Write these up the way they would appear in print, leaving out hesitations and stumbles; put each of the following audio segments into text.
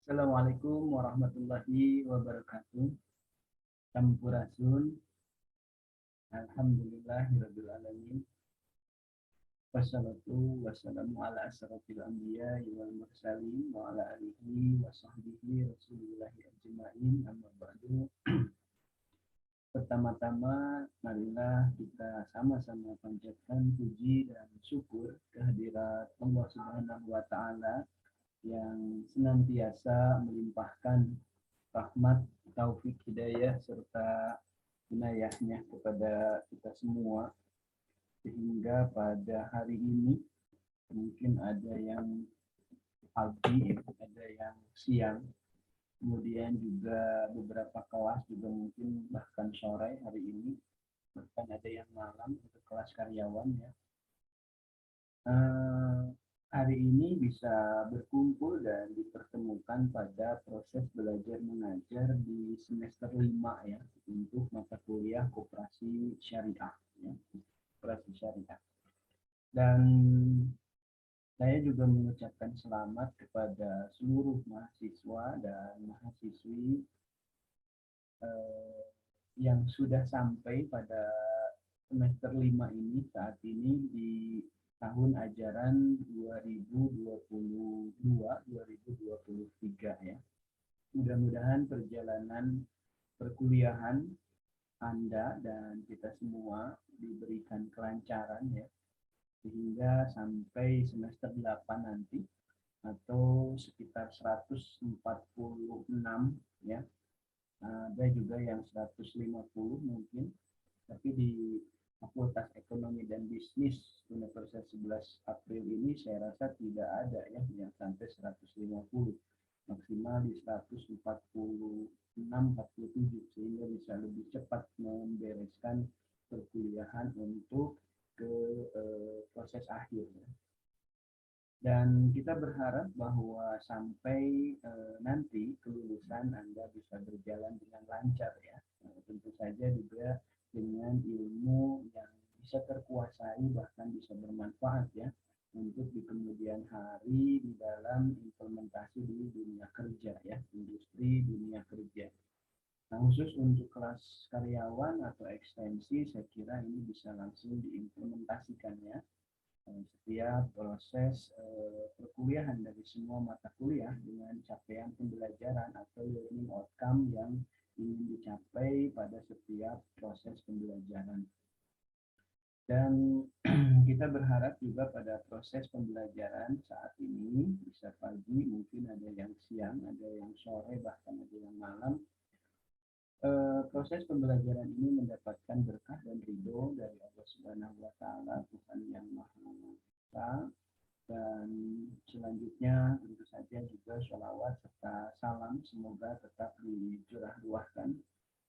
Assalamualaikum warahmatullahi wabarakatuh. Sampurasun. Alhamdulillahirabbil alamin. Wassalatu wassalamu ala asrofil anbiya wal mursalin wa ala alihi wa sahbihi rasulillahi ajma'in amma ba'du. Pertama-tama marilah kita sama-sama panjatkan puji dan syukur kehadirat Allah Subhanahu wa taala yang senantiasa melimpahkan rahmat, taufik, hidayah, serta inayahnya kepada kita semua. Sehingga pada hari ini mungkin ada yang pagi, ada yang siang, kemudian juga beberapa kelas juga mungkin bahkan sore hari ini, bahkan ada yang malam untuk kelas karyawan ya. Eh, Hari ini bisa berkumpul dan dipertemukan pada proses belajar mengajar di semester 5 ya, untuk mata kuliah koperasi syariah ya, koperasi syariah. Dan saya juga mengucapkan selamat kepada seluruh mahasiswa dan mahasiswi eh, yang sudah sampai pada semester 5 ini saat ini di tahun ajaran 2022-2023 ya. Mudah-mudahan perjalanan perkuliahan Anda dan kita semua diberikan kelancaran ya, sehingga sampai semester 8 nanti atau sekitar 146 ya. Ada juga yang 150 mungkin, tapi di Fakultas Ekonomi dan Bisnis Universitas 11 April ini saya rasa tidak ada ya yang sampai 150, maksimal di 146-47, sehingga bisa lebih cepat membereskan perkuliahan untuk ke proses akhir ya. Dan kita berharap bahwa sampai nanti kelulusan Anda bisa berjalan dengan lancar ya. Tentu saja juga dengan ilmu yang bisa terkuasai, bahkan bisa bermanfaat ya untuk di kemudian hari di dalam implementasi di dunia kerja ya, industri dunia kerja. Nah, khusus untuk kelas karyawan atau ekstensi, saya kira ini bisa langsung diimplementasikan ya. Setiap proses perkuliahan dari semua mata kuliah dengan capaian pembelajaran atau learning outcome yang ingin dicapai pada setiap proses pembelajaran. Dan kita berharap juga pada proses pembelajaran saat ini, bisa pagi, mungkin ada yang siang, ada yang sore, bahkan ada yang malam, proses pembelajaran ini mendapatkan berkah dan ridho dari Allah Subhanahu wa taala, Tuhan yang Maha Esa. Dan selanjutnya tentu saja juga sholawat serta salam semoga tetap dicurahluahkan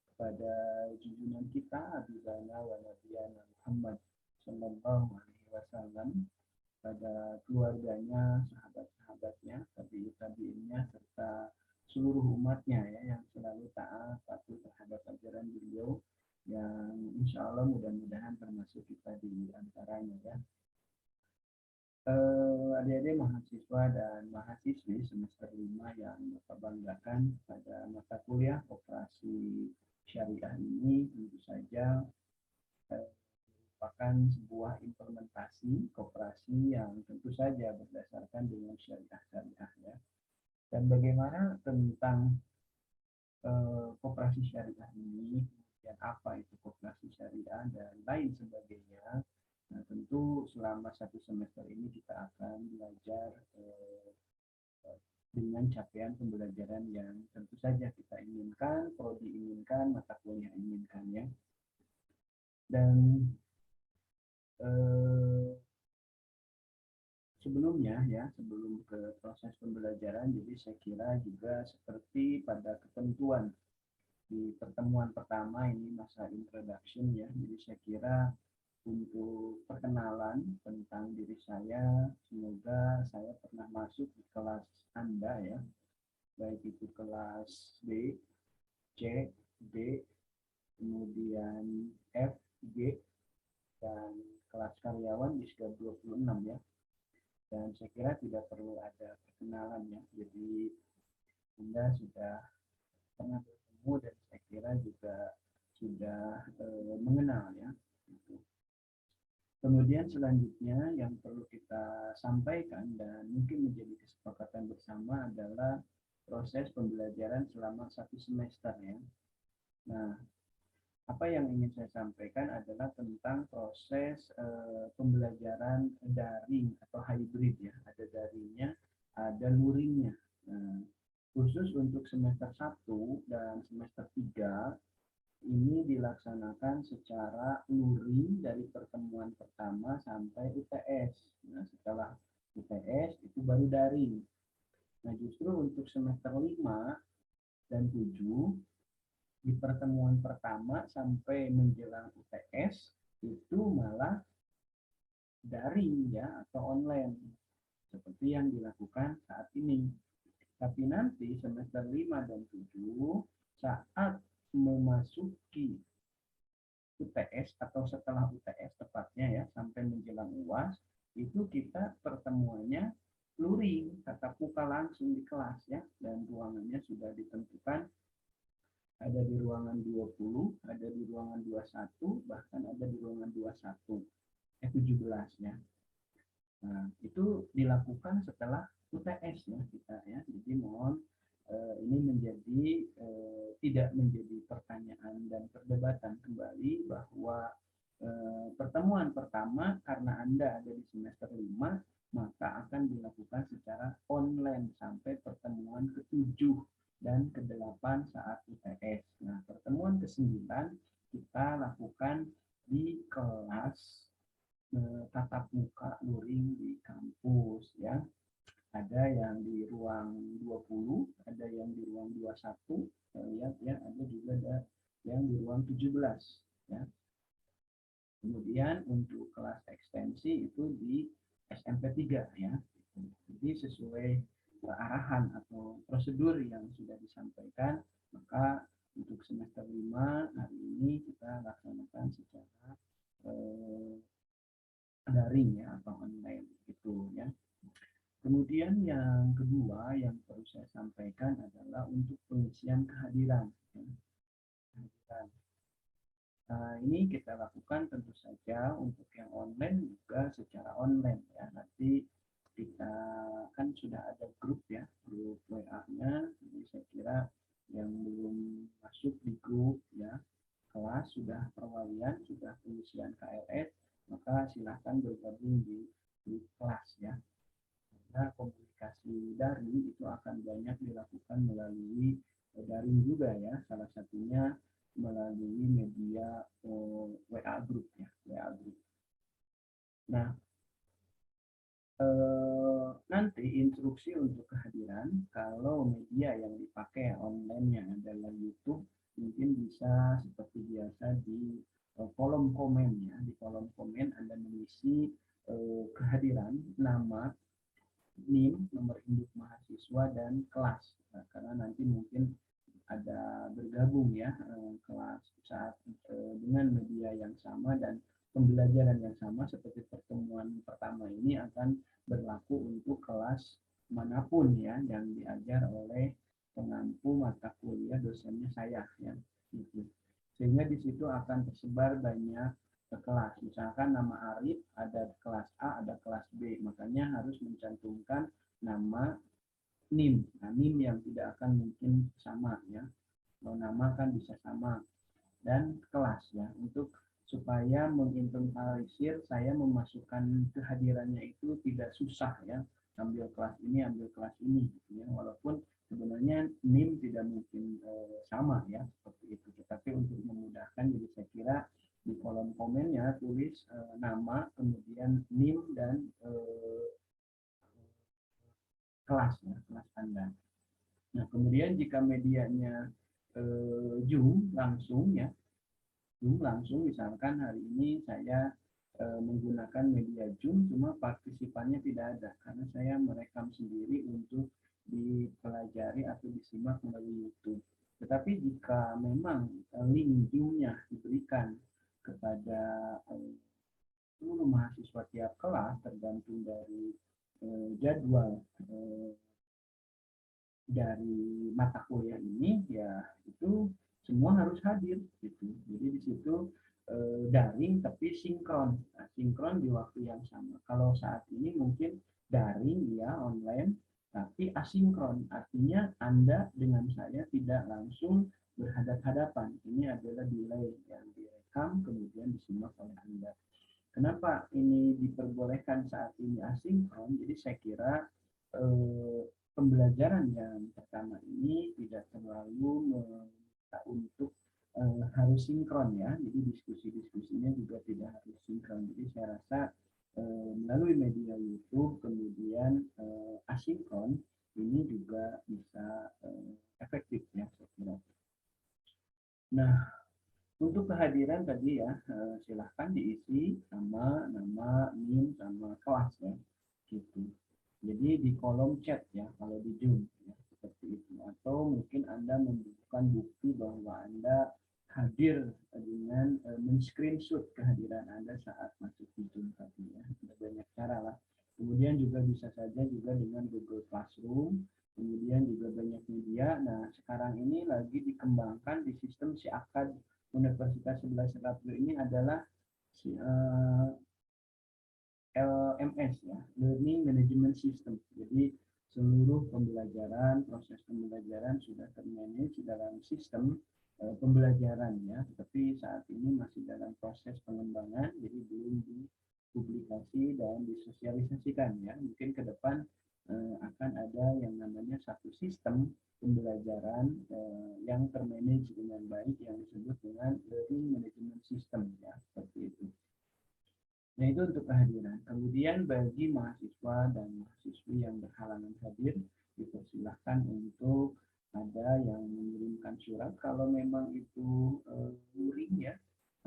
kepada junjungan kita Habibana wa Nabiyana Muhammad Sallallahu Alaihi Wasallam, pada keluarganya, sahabat-sahabatnya, tabi'in-tabi'innya, serta seluruh umatnya ya, yang selalu taat patuh terhadap ajaran beliau, yang insya Allah mudah-mudahan termasuk kita di antaranya ya. Adik-adik mahasiswa dan mahasiswi semester 5 yang Bapak banggakan, pada mata kuliah Koperasi Syariah ini tentu saja merupakan sebuah implementasi koperasi yang tentu saja berdasarkan dengan syariah-syariah ya. Dan bagaimana tentang koperasi syariah ini, kemudian apa itu koperasi syariah dan lain sebagainya. Nah, tentu selama satu semester ini kita akan belajar dengan capaian pembelajaran yang tentu saja kita inginkan, prodi inginkan, mata kuliah inginkan ya. Dan sebelumnya ya, sebelum ke proses pembelajaran, jadi saya kira juga seperti pada ketentuan di pertemuan pertama ini, masa introduction ya, jadi saya kira untuk perkenalan tentang diri saya, semoga saya pernah masuk di kelas Anda ya, baik itu kelas B, C, D, kemudian F, G, dan kelas karyawan di sekitar 26 ya. Dan saya kira tidak perlu ada perkenalan ya, jadi Anda sudah pernah bertemu dan saya kira juga sudah mengenal ya. Kemudian selanjutnya yang perlu kita sampaikan dan mungkin menjadi kesepakatan bersama adalah proses pembelajaran selama 1 semester ya. Nah, apa yang ingin saya sampaikan adalah tentang proses pembelajaran daring atau hybrid ya. Ada daringnya, ada luringnya. Nah, khusus untuk semester 1 dan semester 3 ini dilaksanakan secara luring dari pertemuan pertama sampai UTS. Nah, setelah UTS itu baru daring. Nah, justru untuk semester 5 dan 7 di pertemuan pertama sampai menjelang UTS itu malah daring ya atau online seperti yang dilakukan saat ini. Tapi nanti semester 5 dan 7 saat memasuki UTS atau setelah UTS tepatnya ya sampai menjelang UAS itu kita pertemuannya luring, tatap muka langsung di kelas ya, dan ruangannya sudah ditentukan, ada di ruangan 20, ada di ruangan 21, bahkan ada di ruangan 17 ya. Nah, itu dilakukan setelah UTS ya kita ya. Jadi mohon ini menjadi tidak menjadi pertanyaan dan perdebatan kembali bahwa pertemuan pertama karena Anda ada di semester 5 maka akan dilakukan secara online sampai pertemuan ke-7 dan ke-8 saat UTS. Nah, pertemuan ke-9 kita lakukan di kelas tatap muka luring di kampus ya. Ada yang di ruang 20, ada yang di ruang 21, lihat ya, ada juga ada yang di ruang 17 ya. Kemudian untuk kelas ekstensi itu di SMP 3 ya. Jadi sesuai arahan atau prosedur yang sudah disampaikan, maka untuk semester 5 hari ini kita laksanakan secara daring ya atau online gitu ya. Kemudian yang kedua yang perlu saya sampaikan adalah untuk pengisian kehadiran. Ya. Kehadiran. Ini kita lakukan tentu saja untuk yang online juga secara online ya. Nanti kita kan sudah ada grup ya, grup WA-nya. Jadi saya kira yang belum masuk di grup ya kelas sudah perwalian, sudah pengisian KRS, maka silahkan bergabung di grup kelas ya. Karena komunikasi daring itu akan banyak dilakukan melalui daring juga ya, salah satunya melalui media WA group ya, WA group. Nah, nanti instruksi untuk kehadiran kalau media yang dipakai online-nya adalah YouTube, mungkin bisa seperti biasa di kolom komen ya, di kolom komen Anda mengisi kehadiran, nama, NIM, nomor induk mahasiswa, dan kelas. Nah, karena nanti mungkin ada bergabung ya kelas saat dengan media yang sama dan pembelajaran yang sama seperti pertemuan pertama ini akan berlaku untuk kelas manapun ya yang diajar oleh pengampu mata kuliah dosennya saya ya gitu. Sehingga di situ akan tersebar banyak kelas. Misalkan nama Arif ada kelas A, ada kelas B, makanya harus mencantumkan nama NIM. Nah, NIM yang tidak akan mungkin sama ya. Kalau nama kan bisa sama dan kelas ya untuk supaya menginventarisir saya memasukkan kehadirannya itu tidak susah ya. Ambil kelas ini gitu ya. Walaupun sebenarnya NIM tidak mungkin sama ya seperti itu. Tetapi untuk memudahkan jadi saya kira di kolom komennya tulis nama kemudian NIM dan kelas ya, kelas Anda. Nah, kemudian jika medianya Zoom langsung ya, Zoom langsung misalkan hari ini saya menggunakan media Zoom, cuma partisipannya tidak ada karena saya merekam sendiri untuk dipelajari atau disimak melalui YouTube. Tetapi jika memang link Zoom-nya diberikan kepada seluruh mahasiswa tiap kelas tergantung dari jadwal dari mata kuliah ini ya itu semua harus hadir gitu. Jadi di situ daring tapi sinkron. Nah, sinkron di waktu yang sama. Kalau saat ini mungkin daring ya online tapi asinkron. Artinya Anda dengan saya tidak langsung berhadap-hadapan. Ini adalah delay yang direkam kemudian disimak oleh Anda. Kenapa ini diperbolehkan saat ini asinkron? Jadi saya kira pembelajaran yang pertama ini tidak terlalu meminta untuk harus sinkron ya. Jadi diskusi-diskusinya juga tidak harus sinkron. Jadi saya rasa melalui media YouTube kemudian asinkron ini juga bisa efektif ya saya kira. Nah, untuk kehadiran tadi ya, silahkan diisi sama nama, NIM, sama kelas ya, gitu. Jadi di kolom chat ya, kalau di Zoom ya, seperti itu. Atau mungkin Anda membutuhkan bukti bahwa Anda hadir dengan men-screenshot kehadiran Anda saat masuk di Zoom tadi ya. Ada banyak cara lah. Kemudian juga bisa saja juga dengan Google Classroom, kemudian juga banyak media. Nah, sekarang ini lagi dikembangkan di sistem SIAKAD Universitas 11 April ini adalah LMS ya, Learning Management System. Jadi seluruh pembelajaran, proses pembelajaran sudah termanage dalam sistem pembelajaran ya, tetapi saat ini masih dalam proses pengembangan, jadi belum dipublikasi dan disosialisasikan ya. Mungkin ke depan akan ada yang namanya satu sistem pembelajaran yang termanage dengan baik yang disebut dengan Learning Management System ya, seperti itu. Nah, itu untuk kehadiran. Kemudian bagi mahasiswa dan mahasiswi yang berhalangan hadir, dipersilahkan untuk ada yang mengirimkan surat kalau memang itu luring ya,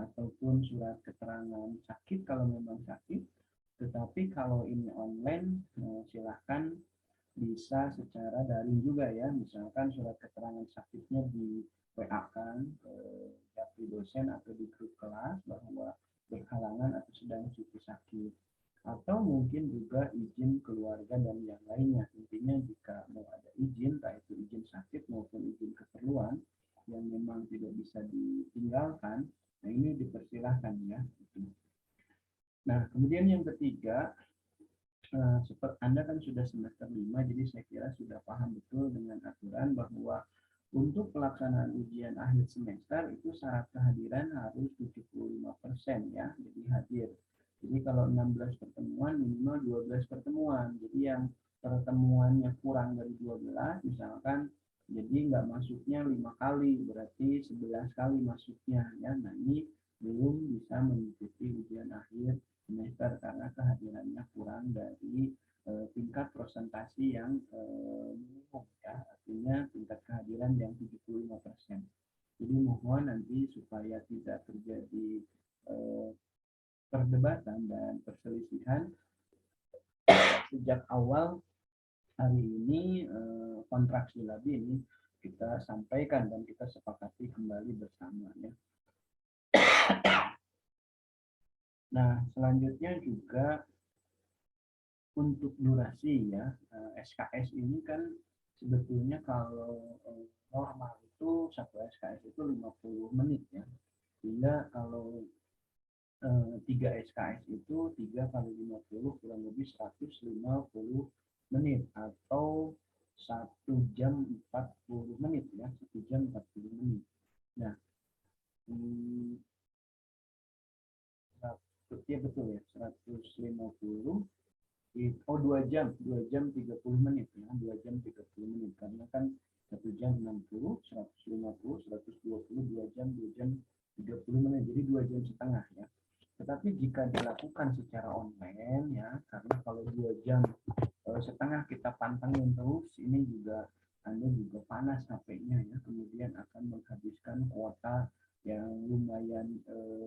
ataupun surat keterangan sakit kalau memang sakit. Tetapi kalau ini online, silahkan bisa secara daring juga ya. Misalkan surat keterangan sakitnya di WA-kan ke dapur dosen atau di grup kelas bahwa berhalangan atau sedang cuti sakit, atau mungkin juga izin keluarga dan yang lainnya. Intinya jika mau ada izin, entah itu izin sakit maupun izin keperluan yang memang tidak bisa ditinggalkan, nah ini dipersilahkan ya. Nah, kemudian yang ketiga, seperti Anda kan sudah semester 5, jadi saya kira sudah paham betul dengan aturan bahwa untuk pelaksanaan ujian akhir semester itu syarat kehadiran harus 75% ya, jadi hadir. Jadi kalau 16 pertemuan minimal 12 pertemuan. Jadi yang pertemuannya kurang dari 12 misalkan jadi nggak masuknya 5 kali, berarti 11 kali masuknya ya. Nah, ini belum bisa mengikuti ujian akhir semester karena kehadirannya kurang dari tingkat presentasi yang minimum ya, artinya tingkat kehadiran yang 75%. Jadi mohon nanti supaya tidak terjadi perdebatan dan perselisihan sejak awal hari ini kontrak silabi ini kita sampaikan dan kita sepakati kembali bersama ya. Nah, selanjutnya juga untuk durasi ya, SKS ini kan sebetulnya kalau normal itu satu SKS itu 50 menit ya. Sehingga kalau 3 SKS itu 3 kali 50 kurang lebih 150 menit atau 1 jam 40 menit ya, 1 jam 40 menit. Nah, ya betul ya, 150 oh 2 jam 30 menit ya, 2 jam 30 menit karena kan 1 jam 60, 150, 120, 2 jam 30 menit, jadi 2 jam setengah ya. Tetapi jika dilakukan secara online ya, karena kalau 2 jam setengah kita pantengin terus, ini juga Anda juga panas HP-nya ya, kemudian akan menghabiskan kuota yang lumayan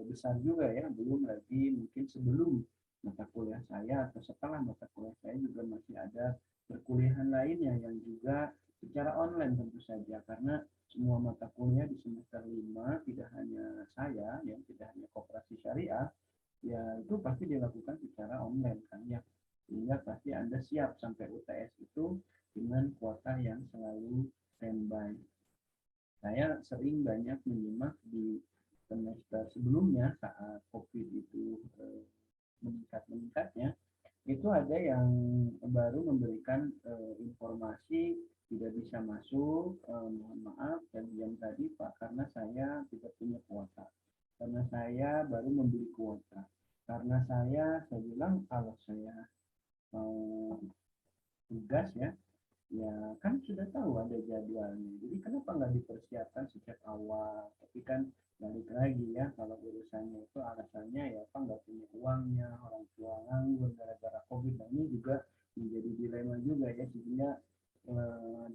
besar juga ya, belum lagi mungkin sebelum mata kuliah saya atau setelah mata kuliah saya juga masih ada perkuliahan lainnya yang juga secara online tentu saja, karena semua mata kuliah di semester 5 tidak hanya saya yang tidak hanya koperasi syariah ya, itu pasti dilakukan secara online kan ya, sehingga pasti berarti Anda siap sampai UTS itu dengan kuota yang selalu standby. Saya sering banyak menyimak di semester sebelumnya saat COVID itu meningkat-meningkatnya, itu ada yang baru memberikan informasi tidak bisa masuk, mohon maaf jam tadi Pak, karena saya tidak punya kuota, karena saya baru membeli kuota, karena saya bilang kalau saya mau tugas ya kan sudah tahu ada jadwalnya, jadi kenapa nggak dipersiapkan sejak awal. Tapi kan balik lagi ya, kalau urusannya itu alasannya ya apa nggak punya uangnya, orang tua nganggur gara-gara COVID. Nah ini juga menjadi dilema juga ya, sehingga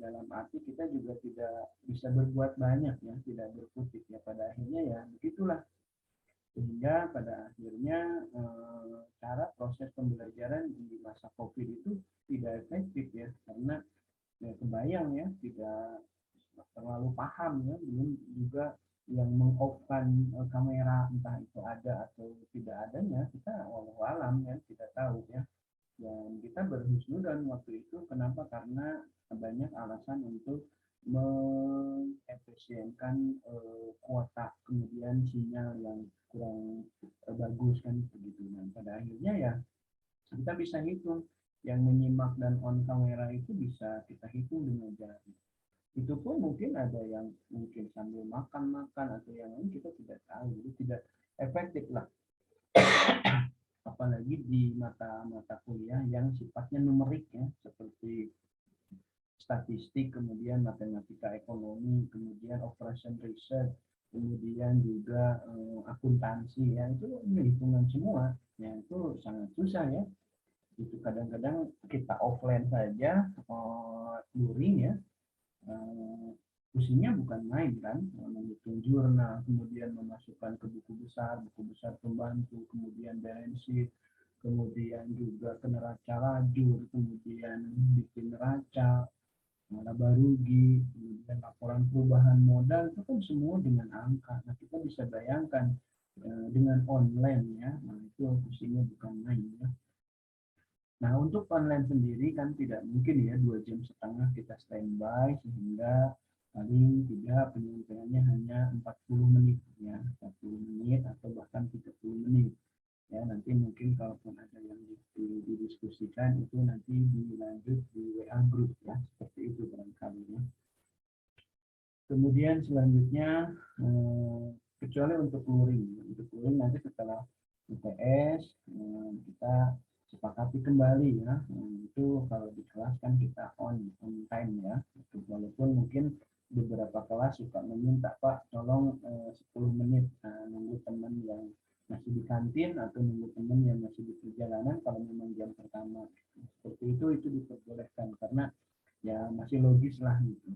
dalam arti kita juga tidak bisa berbuat banyak ya, tidak berkutik ya, pada akhirnya ya begitulah. Sehingga pada akhirnya cara proses pembelajaran di masa COVID itu tidak efektif ya, karena ya kebayang ya, tidak terlalu paham ya, belum juga yang meng-off-kan kamera, entah itu ada atau tidak adanya, kita walau alam ya, tidak tahu ya. Dan kita berhusnudzon waktu itu, kenapa? Karena banyak alasan untuk mengefisienkan kuota, kemudian sinyal yang kurang bagus kan begitu. Nah, pada akhirnya ya kita bisa hitung, yang menyimak dan on kamera itu bisa kita hitung dengan jari. Itu pun mungkin ada yang mungkin sambil makan-makan atau yang lain, kita tidak tahu, jadi tidak efektif lah. Apalagi di mata-mata kuliah yang sifatnya numerik ya, seperti statistik, kemudian matematika ekonomi, kemudian operation research, kemudian juga akuntansi ya, itu hitungan semua ya, itu sangat susah ya. Itu kadang-kadang kita offline saja luring ya, pusingnya bukan main kan, menghitung jurnal, kemudian memasukkan ke buku besar pembantu, kemudian balance sheet, kemudian juga ke neraca lajur, kemudian bikin neraca laba rugi, kemudian laporan perubahan modal, itu kan semua dengan angka. Nah kita bisa bayangkan dengan online ya, nah itu pusingnya bukan main ya. Nah, untuk online sendiri kan tidak mungkin ya 2,5 jam kita standby, sehingga paling tidak penyampaiannya hanya 40 menit ya, 40 menit atau bahkan 30 menit. Ya, nanti mungkin kalaupun ada yang didiskusikan itu nanti dilanjut di WA group ya, seperti itu barangkali ya. Kemudian selanjutnya kecuali untuk luring nanti setelah UTS kita sepakati kembali ya, itu kalau di kelas kan kita on time ya, walaupun mungkin beberapa kelas suka meminta Pak tolong 10 menit nunggu teman yang masih di kantin atau nunggu teman yang masih di perjalanan kalau memang jam pertama, seperti itu diperbolehkan karena ya masih logis lah gitu.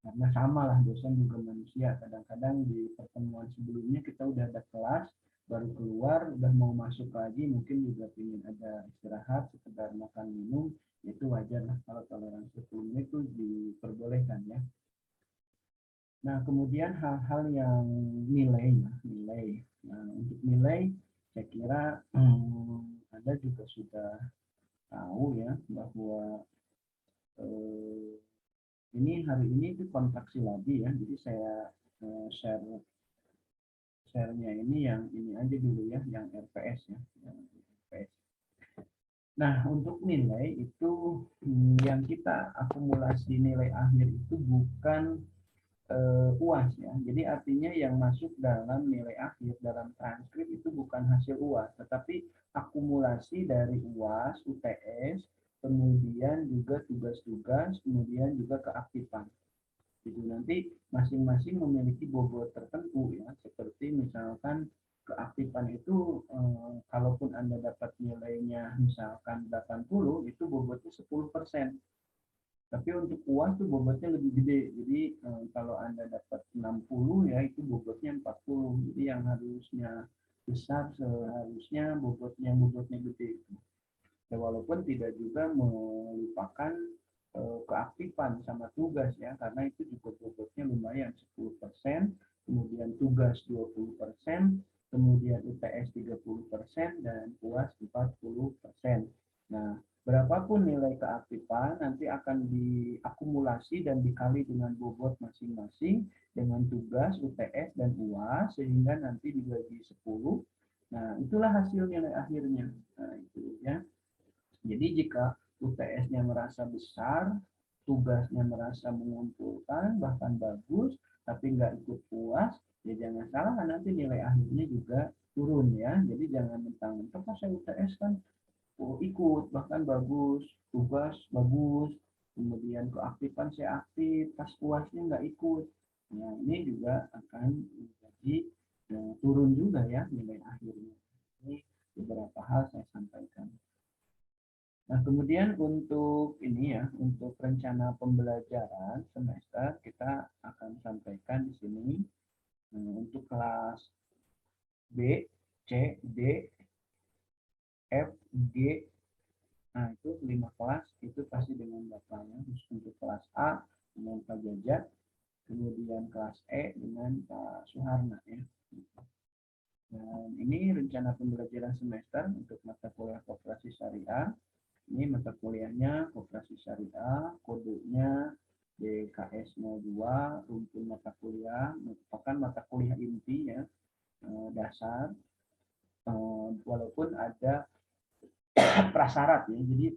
Karena sama lah, dosen juga manusia, kadang-kadang di pertemuan sebelumnya kita udah ada kelas, baru keluar udah mau masuk lagi, mungkin juga ingin ada istirahat sekedar makan minum, itu wajar lah kalau toleransi 10 menit itu diperbolehkan ya. Nah kemudian hal-hal yang nilai. Nah untuk nilai saya kira Anda juga sudah tahu ya bahwa ini hari ini itu kontraksi lagi ya, jadi saya share-nya ini yang ini aja dulu ya, yang RPS ya, yang RPS. Nah untuk nilai itu yang kita akumulasi nilai akhir itu bukan UAS ya, jadi artinya yang masuk dalam nilai akhir dalam transkrip itu bukan hasil UAS, tetapi akumulasi dari UAS, UTS, kemudian juga tugas-tugas, kemudian juga keaktifan. Jadi nanti masing-masing memiliki bobot tertentu ya, seperti misalkan keaktifan itu kalaupun Anda dapat nilainya misalkan 80, itu bobotnya 10%. Tapi untuk UAS itu bobotnya lebih gede. Jadi kalau Anda dapat 60 ya, itu bobotnya 40. Jadi yang harusnya besar seharusnya bobotnya gede. Ya, walaupun tidak juga melupakan keaktifan sama tugas ya, karena itu juga bobotnya lumayan 10%, kemudian tugas 20%, kemudian UTS 30%, dan UAS 40%. Nah, Berapapun nilai keaktifan nanti akan diakumulasi dan dikali dengan bobot masing-masing dengan tugas UTS dan UAS sehingga nanti dibagi 10. Nah, itulah hasil nilai akhirnya. Nah, itu ya. Jadi jika UTS-nya merasa besar, tugasnya merasa mengumpulkan, bahkan bagus, tapi nggak ikut puas, ya jangan salah nanti nilai akhirnya juga turun ya. Jadi jangan mentang-mentang pas saya UTS kan ikut bahkan bagus, tugas bagus, kemudian keaktifan saya aktif, pas puasnya nggak ikut. Nah, ini juga akan menjadi turun juga ya nilai akhirnya. Ini beberapa hal saya sampaikan. Nah, kemudian untuk ini ya, untuk rencana pembelajaran semester kita akan sampaikan di sini untuk kelas B, C, D, F, G. Nah, itu 5 kelas itu pasti dengan bapaknya. Untuk kelas A dengan Pak Jajat, kemudian kelas E dengan Pak Suharna ya. Dan ini rencana pembelajaran semester untuk mata kuliah Koperasi Syariah. Ini mata kuliahnya Koperasi Syariah, kodenya DKS 02, rumpun mata kuliah, merupakan mata kuliah inti ya, dasar, walaupun ada prasyarat ya. Jadi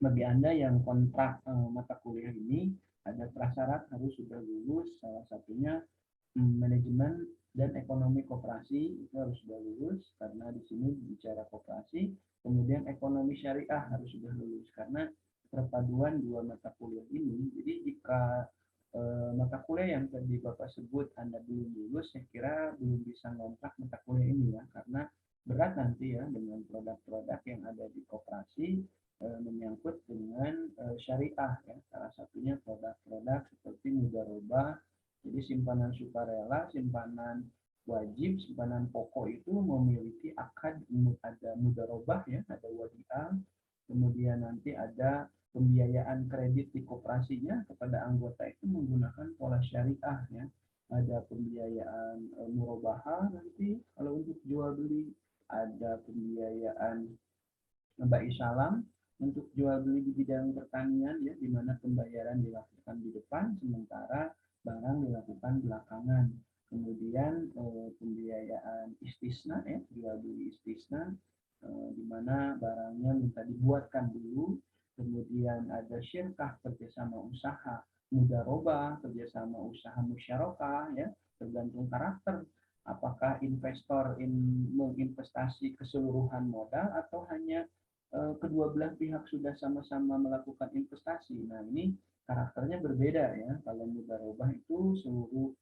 bagi Anda yang kontrak mata kuliah ini ada prasyarat harus sudah lulus, salah satunya manajemen dan ekonomi koperasi itu harus sudah lulus karena di sini bicara koperasi, kemudian ekonomi syariah harus sudah lulus karena perpaduan dua mata kuliah ini. Jadi jika mata kuliah yang tadi Bapak sebut Anda belum lulus, saya kira belum bisa ngontrak mata kuliah ini ya, karena berat nanti ya dengan produk-produk yang ada di koperasi menyangkut dengan syariah ya, salah satunya produk-produk seperti mudharabah. Jadi simpanan sukarela, simpanan wajib, simpanan pokok itu memiliki akad, ada mudharabah ya, ada wadiah, kemudian nanti ada pembiayaan kredit di koperasinya kepada anggota itu menggunakan pola syariah ya. Ada pembiayaan murabahah nanti kalau untuk jual beli, ada pembiayaan bai salam untuk jual beli di bidang pertanian ya, di mana pembayaran dilakukan di depan sementara barang dilakukan belakangan. Kemudian pembiayaan istisna ya, jual beli istisna di mana barangnya minta dibuatkan dulu, kemudian ada syirkah kerjasama usaha, mudharabah kerjasama usaha musyarakah ya, tergantung karakter. Apakah investor menginvestasi keseluruhan modal atau hanya kedua belah pihak sudah sama-sama melakukan investasi. Nah, ini karakternya berbeda ya. Kalau mudharabah itu seluruh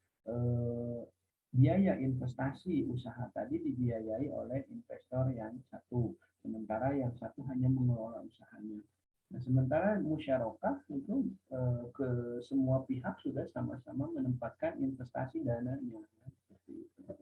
biaya investasi usaha tadi dibiayai oleh investor yang satu, sementara yang satu hanya mengelola usahanya. Nah, sementara musyarakah itu ke semua pihak sudah sama-sama menempatkan investasi dananya. Seperti itu.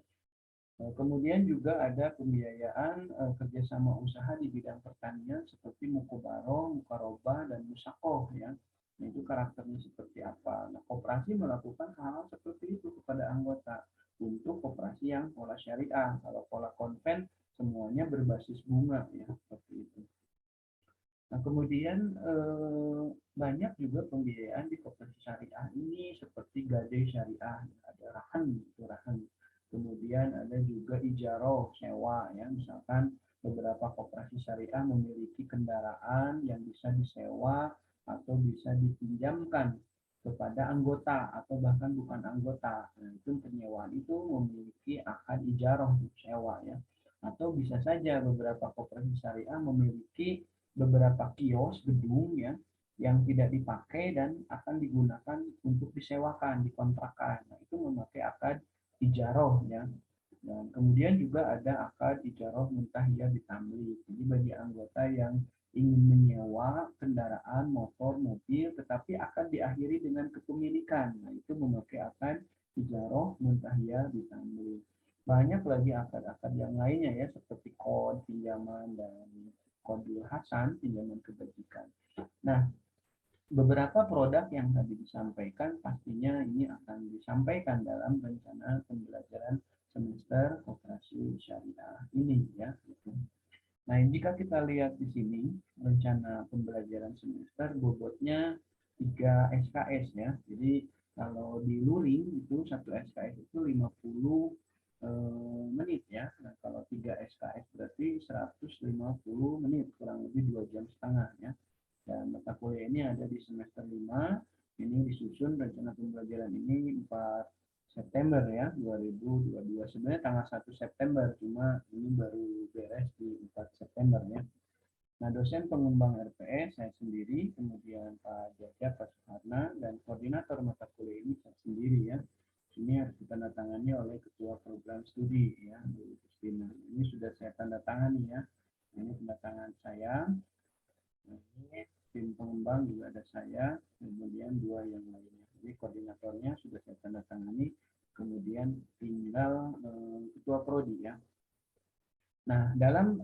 Kemudian juga ada pembiayaan kerjasama usaha di bidang pertanian seperti mukobaro, mukarobah, dan musakoh ya. Nah, itu karakternya seperti apa. Nah, koperasi melakukan hal-hal seperti itu kepada anggota untuk koperasi yang pola syariah. Kalau pola konven semuanya berbasis bunga ya, seperti itu. Nah, kemudian banyak juga pembiayaan di koperasi syariah ini seperti gadai syariah, ada rahan, itu rahan. Kemudian ada juga ijaroh, sewa ya, misalkan beberapa koperasi syariah memiliki kendaraan yang bisa disewa atau bisa dipinjamkan kepada anggota atau bahkan bukan anggota. Nah, itu penyewaan itu memiliki akad ijaroh, sewa ya. Atau bisa saja beberapa koperasi syariah memiliki beberapa kios gedung ya yang tidak dipakai dan akan digunakan untuk disewakan, dikontrakkan. Nah, itu memakai akad ijaroh ya. Dan kemudian juga ada akad ijaroh muntahiyah bitamlik. Jadi bagi anggota yang ingin menyewa kendaraan motor, mobil, tetapi akan diakhiri dengan kepemilikan. Nah, itu memakai akad ijaroh muntahiyah bitamlik. Banyak lagi akad-akad yang lainnya ya, seperti kod, pinjaman, dan kodul hasan, pinjaman kebajikan. Nah, beberapa produk yang tadi disampaikan pastinya ini akan disampaikan dalam rencana pembelajaran semester koperasi syariah ini ya. Nah, jika kita lihat di sini rencana pembelajaran semester bobotnya 3 SKS ya. Jadi kalau di luring itu satu SKS itu 50 menit ya. Nah, kalau 3 SKS berarti 150 menit, kurang lebih 2,5 jam ya. Dan mata kuliah ini ada di semester 5. Ini disusun rencana pembelajaran ini 4 September ya 2022. Sebenarnya tanggal 1 September, cuma ini baru beres di 4 September ya. Nah, dosen pengembang RPS saya sendiri, kemudian Pak Jaja, Pak Suharna, dan koordinator mata kuliah ini saya sendiri ya. Ini harus ditandatangani oleh Ketua Program Studi ya, Bu Kristina. Ini sudah saya tanda tangani ya. Ini tanda tangan saya. Nah, ini tim pengembang juga ada saya, kemudian dua yang lainnya. Jadi koordinatornya sudah saya tanda tangani, kemudian tinggal Ketua Prodi ya. Nah, dalam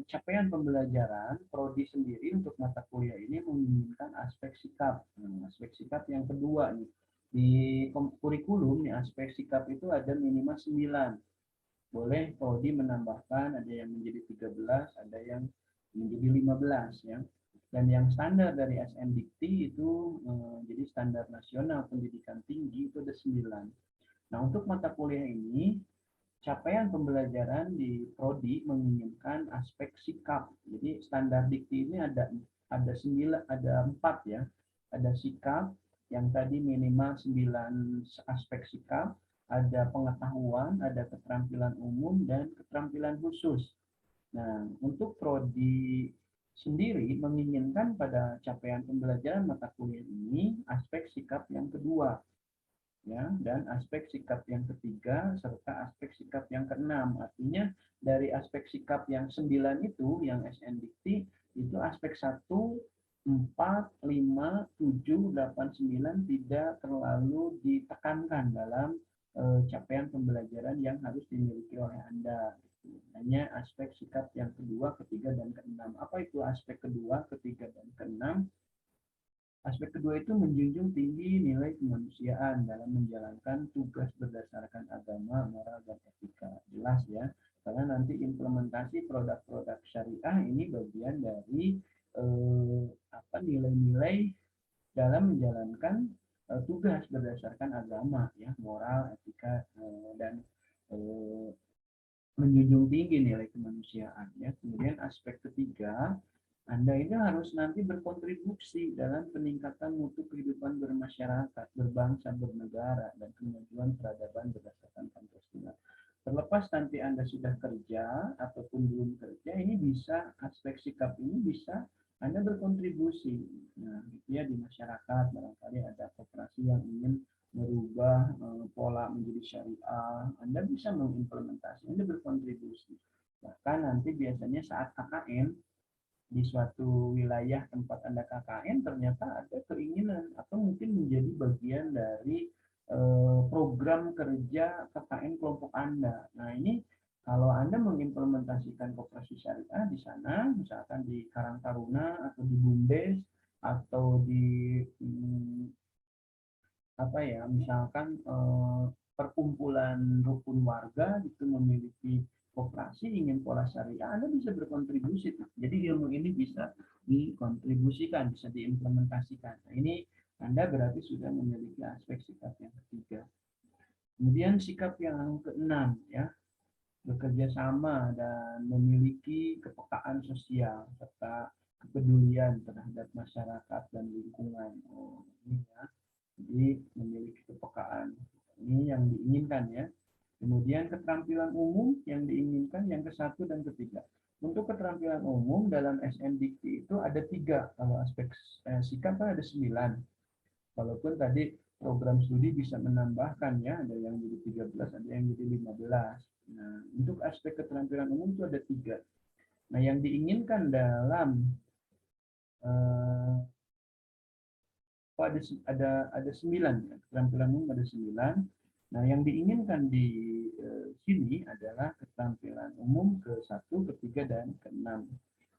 capaian pembelajaran, prodi sendiri untuk mata kuliah ini menginginkan aspek sikap. Nah, aspek sikap yang kedua nih, di kurikulum nih aspek sikap itu ada minimal 9. Boleh prodi menambahkan, ada yang menjadi 13, ada yang menjadi 15 ya. Dan yang standar dari SNDikti itu jadi standar nasional pendidikan tinggi itu ada 9. Nah, untuk mata kuliah ini capaian pembelajaran di prodi menginginkan aspek sikap. Jadi standar dikti ini ada 9, ada 4 ya. Ada sikap yang tadi minimal 9 aspek sikap, ada pengetahuan, ada keterampilan umum dan keterampilan khusus. Nah, untuk prodi sendiri menginginkan pada capaian pembelajaran mata kuliah ini aspek sikap yang kedua ya, dan aspek sikap yang ketiga serta aspek sikap yang keenam. Artinya dari aspek sikap yang 9 itu yang SNDikti itu aspek 1, 4, 5, 7, 8, 9 tidak terlalu ditekankan dalam capaian pembelajaran yang harus dimiliki oleh Anda. Hanya aspek sikap yang kedua, ketiga, dan keenam. Apa itu aspek kedua, ketiga, dan keenam? Aspek kedua itu menjunjung tinggi nilai kemanusiaan dalam menjalankan tugas berdasarkan agama, moral, dan etika. Jelas ya, karena nanti implementasi produk-produk syariah ini bagian dari nilai-nilai dalam menjalankan tugas berdasarkan agama, ya, moral, etika, dan menjunjung tinggi nilai kemanusiaan. Ya. Kemudian aspek ketiga, Anda ini harus nanti berkontribusi dalam peningkatan mutu kehidupan bermasyarakat, berbangsa, bernegara, dan kemajuan peradaban berdasarkan Pancasila. Terlepas nanti Anda sudah kerja ataupun belum kerja, ini bisa aspek sikap ini bisa Anda berkontribusi. Nah, gitu ya, di masyarakat barangkali ada koperasi yang ingin merubah pola menjadi syariah, Anda bisa mengimplementasi, Anda berkontribusi. Bahkan nanti biasanya saat KKN, di suatu wilayah tempat Anda KKN ternyata ada keinginan atau mungkin menjadi bagian dari program kerja KKN kelompok Anda. Nah, ini kalau Anda mengimplementasikan koperasi syariah di sana, misalkan di Karang Taruna atau di Bumdes atau di misalkan perkumpulan rukun warga itu memiliki koperasi ingin pola syariah, Anda bisa berkontribusi. Jadi ilmu ini bisa dikontribusikan, bisa diimplementasikan. Nah, ini Anda berarti sudah memiliki aspek sikap yang ketiga. Kemudian sikap yang keenam ya, bekerja sama dan memiliki kepekaan sosial serta kepedulian terhadap masyarakat dan lingkungan. Oh, ini ya. Jadi memiliki kepekaan. Ini yang diinginkan ya. Kemudian keterampilan umum yang diinginkan yang ke-1 dan ketiga. Untuk keterampilan umum dalam SNDikti itu ada 3. Kalau aspek sikap kan ada 9. Walaupun tadi program studi bisa menambahkan ya, ada yang jadi 13, ada yang jadi 15. Nah, untuk aspek keterampilan umum itu ada 3. Nah, yang diinginkan dalam ada 9 ya. Keterampilan umum ada 9. Nah, yang diinginkan di sini adalah keterampilan umum ke-1, ke-3, dan ke-6.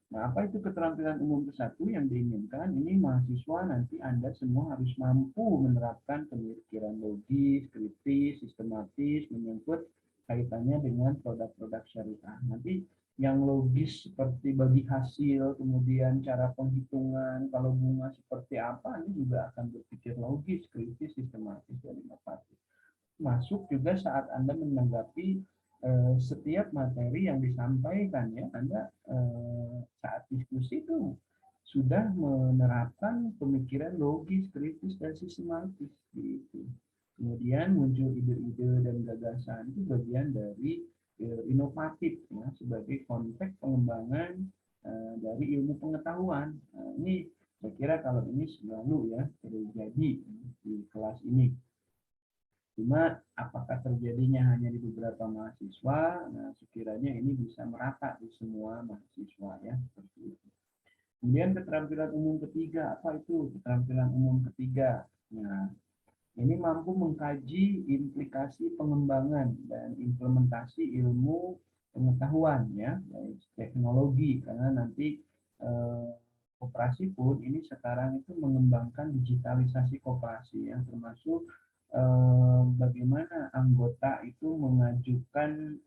Nah, apa itu keterampilan umum ke-1 yang diinginkan? Ini mahasiswa nanti Anda semua harus mampu menerapkan pemikiran logis, kritis, sistematis, menyangkut kaitannya dengan produk-produk syariah. Nanti yang logis seperti bagi hasil, kemudian cara penghitungan, kalau bunga seperti apa, ini juga akan berpikir logis, kritis, sistematis, dan inovatif. Masuk juga saat Anda menanggapi setiap materi yang disampaikan ya, Anda saat diskusi itu sudah menerapkan pemikiran logis, kritis, dan sistematis gitu. Kemudian muncul ide-ide dan gagasan itu bagian dari inovatif ya, sebagai konteks pengembangan dari ilmu pengetahuan. Nah, ini saya kira kalau ini selalu ya terjadi di kelas ini. Cuma apakah terjadinya hanya di beberapa mahasiswa? Nah, sekiranya ini bisa merata di semua mahasiswa ya, seperti itu. Kemudian keterampilan umum ketiga, apa itu keterampilan umum ketiga? Nah, ini mampu mengkaji implikasi pengembangan dan implementasi ilmu pengetahuan ya, baik teknologi, karena nanti koperasi pun ini sekarang itu mengembangkan digitalisasi koperasi yang termasuk bagaimana anggota itu mengajukan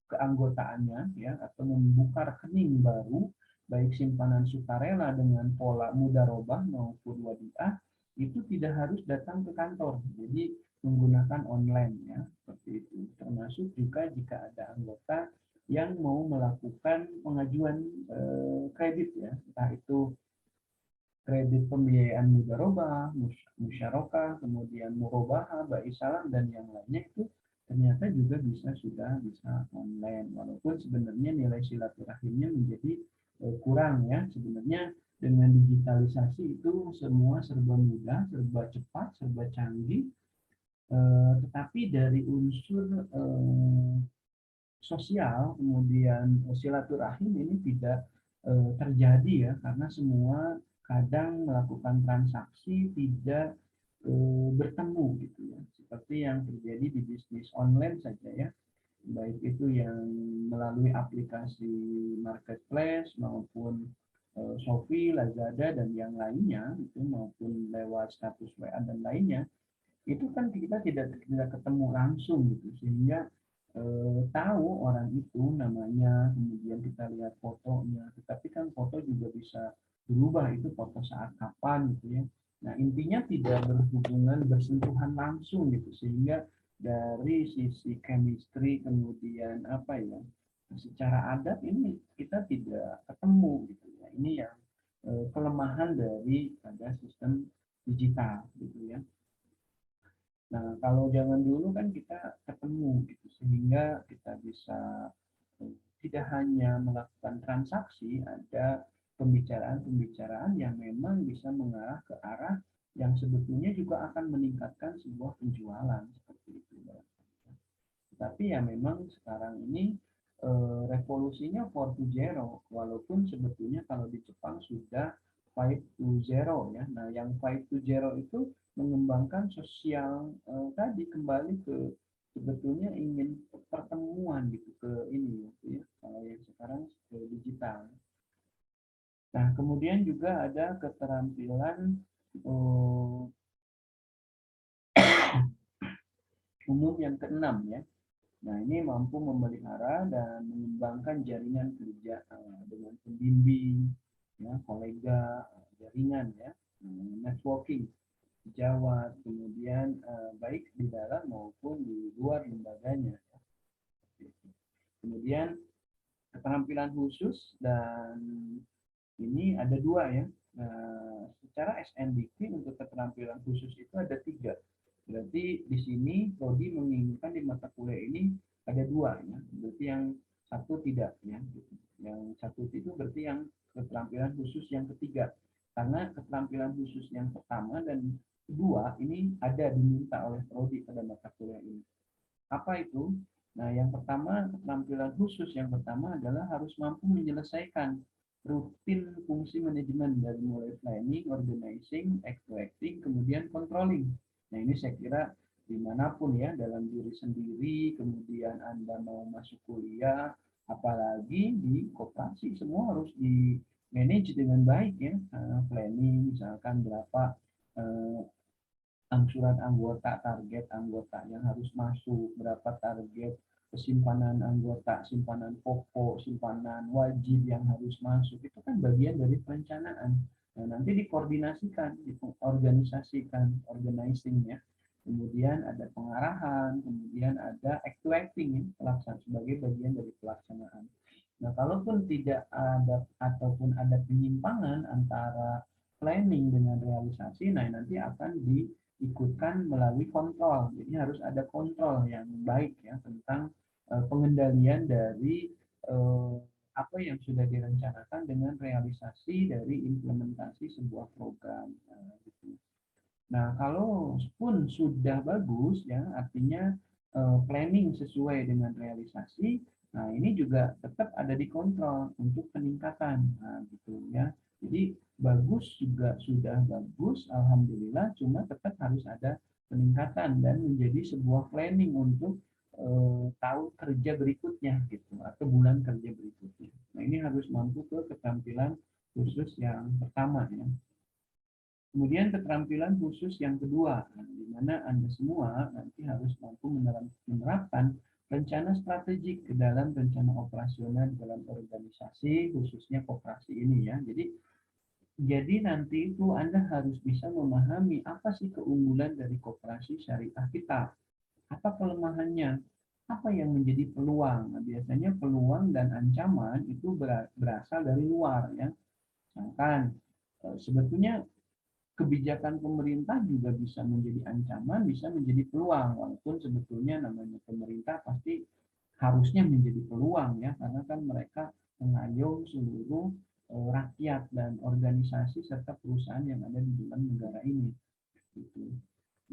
keanggotaannya ya, atau membuka rekening baru baik simpanan sukarela dengan pola mudharabah maupun wadiah itu tidak harus datang ke kantor, jadi menggunakan online ya, seperti itu. Termasuk juga jika ada anggota yang mau melakukan pengajuan kredit ya, entah itu kredit pembiayaan mudharabah, musyarakah, kemudian murabahah, bai salam, dan yang lainnya itu ternyata juga bisa online, walaupun sebenarnya nilai silaturahimnya menjadi kurang ya. Sebenarnya dengan digitalisasi itu semua serba mudah, serba cepat, serba canggih, tetapi dari unsur sosial kemudian silaturahim ini tidak terjadi ya, karena semua kadang melakukan transaksi tidak bertemu gitu ya, seperti yang terjadi di bisnis online saja ya, baik itu yang melalui aplikasi marketplace maupun Shopee, Lazada, dan yang lainnya itu, maupun lewat status WA dan lainnya, itu kan kita tidak ketemu langsung gitu, sehingga tahu orang itu namanya, kemudian kita lihat fotonya, tetapi kan foto juga bisa berubah, itu foto saat kapan gitu ya. Nah, intinya tidak berhubungan, bersentuhan langsung gitu, sehingga dari sisi chemistry, kemudian apa ya, secara adat ini kita tidak ketemu gitu ya. Ini yang kelemahan dari pada sistem digital gitu ya. Nah, kalau zaman dulu kan kita ketemu gitu, sehingga kita bisa tidak hanya melakukan transaksi, ada pembicaraan-pembicaraan yang memang bisa mengarah ke arah yang sebetulnya juga akan meningkatkan sebuah penjualan seperti itu. Tapi ya memang sekarang ini revolusinya 4.0, walaupun sebetulnya kalau di Jepang sudah 5.0 ya. Nah, yang 5.0 itu mengembangkan sosial tadi, kembali ke sebetulnya ingin pertemuan gitu, ke ini gitu ya. Kalau yang sekarang ke digital. Nah, kemudian juga ada keterampilan umum yang keenam ya. Nah, ini mampu memelihara dan mengembangkan jaringan kerja dengan pembimbing, ya, kolega, jaringan ya, networking, sejawat, kemudian baik di dalam maupun di luar lembaganya. Kemudian keterampilan khusus, dan ini ada dua ya. Secara SNDQ untuk keterampilan khusus itu ada 3. Berarti di sini prodi menginginkan di mata kuliah ini ada 2 ya. Berarti yang satu tidak ya. Yang satu itu berarti yang keterampilan khusus yang ketiga. Karena keterampilan khusus yang pertama dan kedua ini ada diminta oleh prodi pada mata kuliah ini. Apa itu? Nah, yang pertama, keterampilan khusus yang pertama adalah harus mampu menyelesaikan rutin fungsi manajemen dari mulai planning, organizing, acting, kemudian controlling. Nah, ini saya kira dimanapun ya, dalam diri sendiri, kemudian Anda mau masuk kuliah, apalagi di koperasi, semua harus di manage dengan baik ya. Planning, misalkan berapa angsuran anggota, target anggota yang harus masuk, berapa target simpanan anggota, simpanan pokok, simpanan wajib yang harus masuk, itu kan bagian dari perencanaan. Nah, nanti dikoordinasikan, diorganisasikan, organizing-nya. Kemudian ada pengarahan, kemudian ada acting ya, pelaksanaan sebagai bagian dari pelaksanaan. Nah, kalaupun tidak ada ataupun ada penyimpangan antara planning dengan realisasi, nah nanti akan diikutkan melalui kontrol. Jadi harus ada kontrol yang baik ya tentang pengendalian dari apa yang sudah direncanakan dengan realisasi dari implementasi sebuah program. Gitu. Nah, kalau pun sudah bagus ya, artinya planning sesuai dengan realisasi, nah ini juga tetap ada di kontrol untuk peningkatan, nah, gitu ya. Jadi bagus juga sudah bagus, alhamdulillah, cuma tetap harus ada peningkatan dan menjadi sebuah planning untuk tahun kerja berikutnya gitu atau bulan kerja berikutnya. Nah, ini harus mampu ke keterampilan khusus yang pertama ya. Kemudian keterampilan khusus yang kedua, di mana Anda semua nanti harus mampu menerapkan rencana strategik ke dalam rencana operasional dalam organisasi, khususnya koperasi ini ya. Jadi nanti itu Anda harus bisa memahami apa sih keunggulan dari koperasi syariah kita, apa kelemahannya, apa yang menjadi peluang. Nah, biasanya peluang dan ancaman itu berasal dari luar ya. Misalkan sebetulnya kebijakan pemerintah juga bisa menjadi ancaman, bisa menjadi peluang, walaupun sebetulnya namanya pemerintah pasti harusnya menjadi peluang ya, karena kan mereka mengayom seluruh rakyat dan organisasi serta perusahaan yang ada di dalam negara ini. Gitu.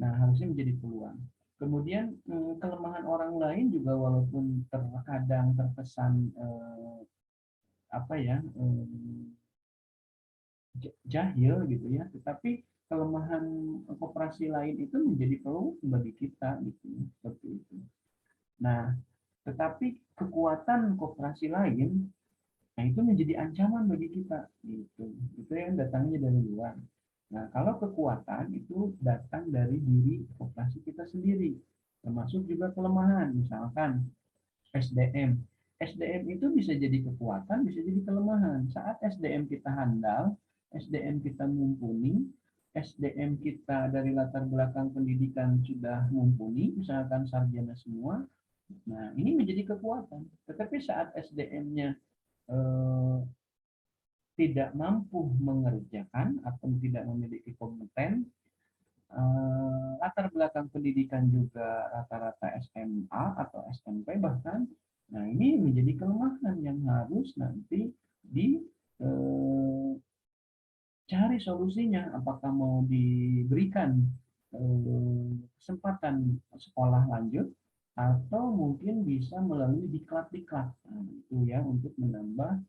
Nah, harusnya menjadi peluang. Kemudian kelemahan orang lain juga walaupun terkadang terkesan apa ya jahil gitu ya, tetapi kelemahan koperasi lain itu menjadi peluang bagi kita gitu, seperti itu. Nah, tetapi kekuatan koperasi lain, nah itu menjadi ancaman bagi kita gitu. Itu yang datangnya dari luar. Nah, kalau kekuatan itu datang dari diri koperasi kita sendiri, termasuk juga kelemahan, misalkan SDM. SDM itu bisa jadi kekuatan, bisa jadi kelemahan. Saat SDM kita handal, SDM kita mumpuni, SDM kita dari latar belakang pendidikan sudah mumpuni, misalkan sarjana semua, nah ini menjadi kekuatan. Tetapi saat SDM-nya tidak mampu mengerjakan atau tidak memiliki kompeten, latar belakang pendidikan juga rata-rata SMA atau SMP bahkan, nah ini menjadi kelemahan yang harus nanti dicari solusinya, apakah mau diberikan kesempatan sekolah lanjut atau mungkin bisa melalui diklat-diklat, nah, itu ya untuk menambah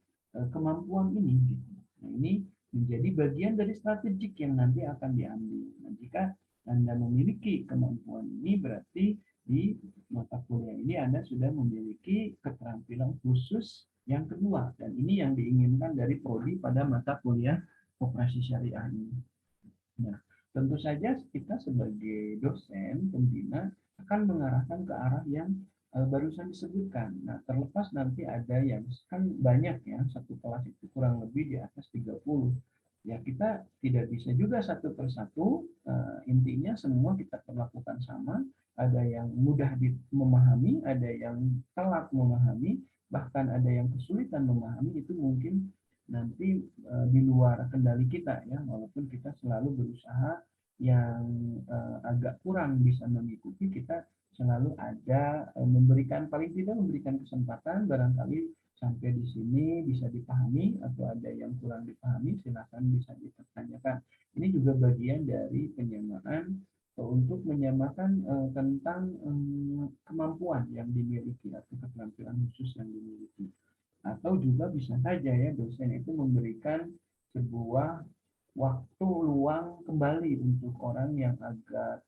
kemampuan ini. Gitu. Nah, ini menjadi bagian dari strategik yang nanti akan diambil. Nah, jika Anda memiliki kemampuan ini, berarti di mata kuliah ini Anda sudah memiliki keterampilan khusus yang kedua. Dan ini yang diinginkan dari prodi pada mata kuliah koperasi syariah ini. Nah, tentu saja kita sebagai dosen, pembina, akan mengarahkan ke arah yang barusan disebutkan. Nah, terlepas nanti ada yang kan banyak ya, satu kelas itu kurang lebih di atas 30. Ya, kita tidak bisa juga satu persatu, intinya semua kita perlakukan sama, ada yang mudah memahami, ada yang telat memahami, bahkan ada yang kesulitan memahami, itu mungkin nanti di luar kendali kita ya, walaupun kita selalu berusaha yang agak kurang bisa mengikuti, kita selalu ada memberikan, paling tidak memberikan kesempatan, barangkali sampai di sini bisa dipahami atau ada yang kurang dipahami silakan bisa dipertanyakan. Ini juga bagian dari penyamaan untuk menyamakan tentang kemampuan yang dimiliki atau keterampilan khusus yang dimiliki. Atau juga bisa saja ya dosen itu memberikan sebuah waktu luang kembali untuk orang yang agak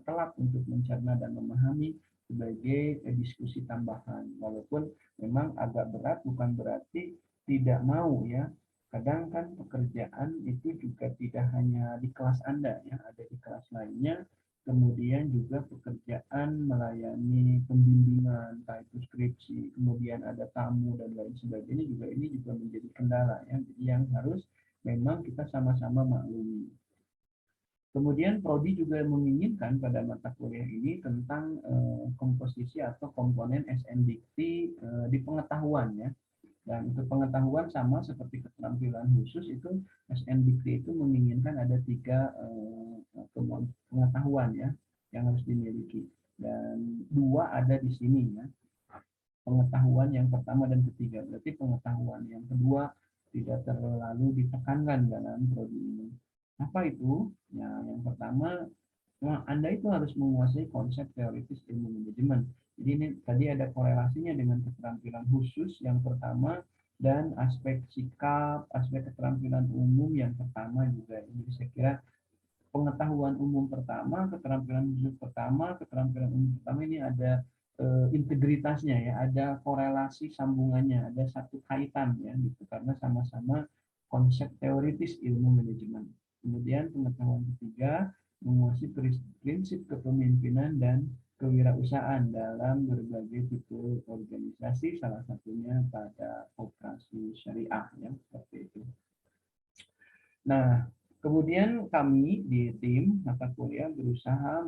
telat untuk mencerna dan memahami sebagai diskusi tambahan. Walaupun memang agak berat, bukan berarti tidak mau ya. Kadang kan pekerjaan itu juga tidak hanya di kelas Anda ya, ada di kelas lainnya. kemudian juga pekerjaan melayani pembimbingan, entah itu skripsi, kemudian ada tamu dan lain sebagainya juga ini juga menjadi kendala ya. Jadi yang harus memang kita sama-sama maklumi. Kemudian prodi juga menginginkan pada mata kuliah ini tentang komposisi atau komponen SNDikT di pengetahuan ya. Dan untuk pengetahuan sama seperti keterampilan khusus itu SNDikT itu menginginkan ada 3 pengetahuan ya yang harus dimiliki dan 2 ada di sini ya. Pengetahuan yang pertama dan ketiga, berarti pengetahuan yang kedua tidak terlalu ditekankan dalam prodi ini. Apa itu? Ya, yang pertama, Anda itu harus menguasai konsep teoritis ilmu manajemen. Jadi ini tadi ada korelasinya dengan keterampilan khusus yang pertama dan aspek sikap, aspek keterampilan umum yang pertama juga. Jadi saya kira pengetahuan umum pertama, keterampilan khusus pertama, keterampilan umum pertama ini ada integritasnya ya, ada korelasi sambungannya, ada satu kaitan ya gitu karena sama-sama konsep teoritis ilmu manajemen. Kemudian pengetahuan ketiga menguasai prinsip kepemimpinan dan kewirausahaan dalam berbagai tipe organisasi, salah satunya pada operasi syariah ya seperti itu. Nah, kemudian kami di tim mata kuliah berusaha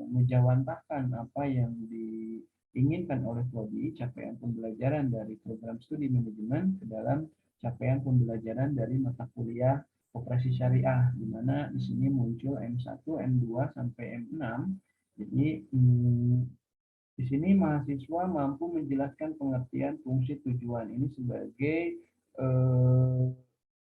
menjawantahkan apa yang diinginkan oleh prodi capaian pembelajaran dari program studi manajemen ke dalam capaian pembelajaran dari mata kuliah operasi syariah, di mana di sini muncul M1, M2 sampai M6. Jadi di sini mahasiswa mampu menjelaskan pengertian fungsi tujuan ini sebagai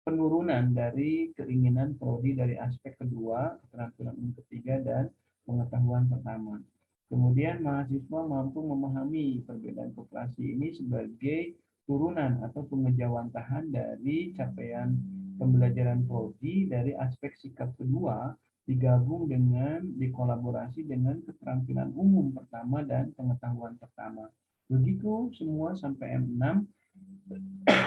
penurunan dari keinginan prodi dari aspek kedua, keterampilan umum ketiga, dan pengetahuan pertama. Kemudian mahasiswa mampu memahami perbedaan populasi ini sebagai turunan atau pengejawantahan dari capaian pembelajaran prodi dari aspek sikap kedua digabung dengan dikolaborasi dengan keterampilan umum pertama dan pengetahuan pertama. Begitu semua sampai M6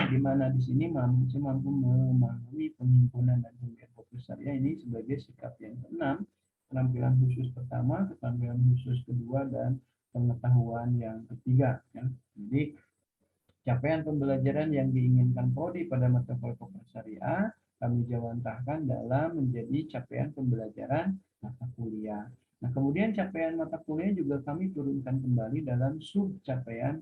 di mana di sini mampu memahami penghimpunan dan pemilihan fokus syariah ini sebagai sikap yang keenam, penampilan khusus pertama, keterampilan khusus kedua, dan pengetahuan yang ketiga. Ya. Jadi capaian pembelajaran yang diinginkan prodi pada mata kuliah fokus syariah kami jawantahkan dalam menjadi capaian pembelajaran mata kuliah. Nah, kemudian capaian mata kuliah juga kami turunkan kembali dalam sub capaian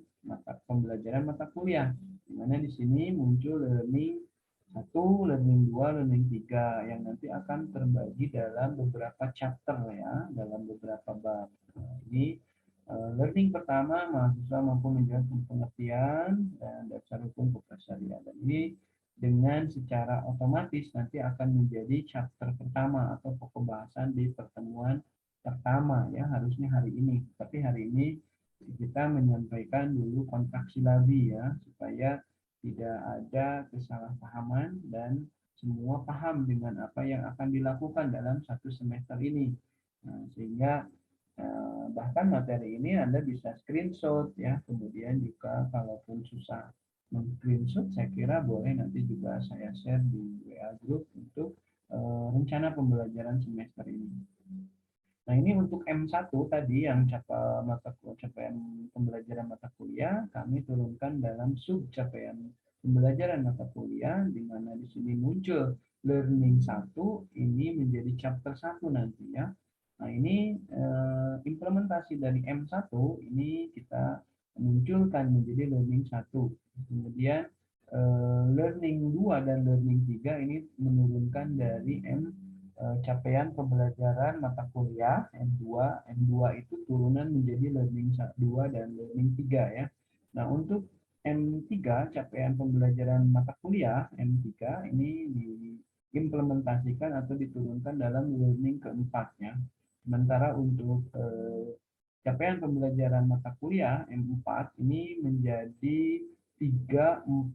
pembelajaran mata kuliah. Di mana di sini muncul learning 1, learning 2, learning 3 yang nanti akan terbagi dalam beberapa chapter ya, dalam beberapa bab. Nah, ini learning pertama, mahasiswa mampu menjelaskan pengertian dan dasar hukum koperasi syariah. Dan ini dengan secara otomatis nanti akan menjadi chapter pertama atau pokok bahasan di pertemuan pertama ya, harusnya hari ini. Tapi hari ini kita menyampaikan dulu kontrak silabi ya, supaya tidak ada kesalahpahaman dan semua paham dengan apa yang akan dilakukan dalam satu semester ini. Nah, sehingga bahkan materi ini Anda bisa screenshot ya, kemudian juga kalaupun susah men-screenshot, saya kira boleh nanti juga saya share di WA group untuk rencana pembelajaran semester ini. Nah, ini untuk M1 tadi yang capaian pembelajaran mata kuliah, kami turunkan dalam sub capaian pembelajaran mata kuliah, di mana di sini muncul learning 1, ini menjadi chapter 1 nanti ya. Nah, ini implementasi dari M1 ini kita munculkan menjadi learning 1. Kemudian learning 2 dan learning 3 ini menurunkan dari capaian pembelajaran mata kuliah M2. M2 itu turunan menjadi learning 2 dan learning 3 ya. Nah, untuk M3 capaian pembelajaran mata kuliah M3 ini diimplementasikan atau diturunkan dalam learning keempat ya. Sementara untuk capaian pembelajaran mata kuliah M4 ini menjadi 3, 4,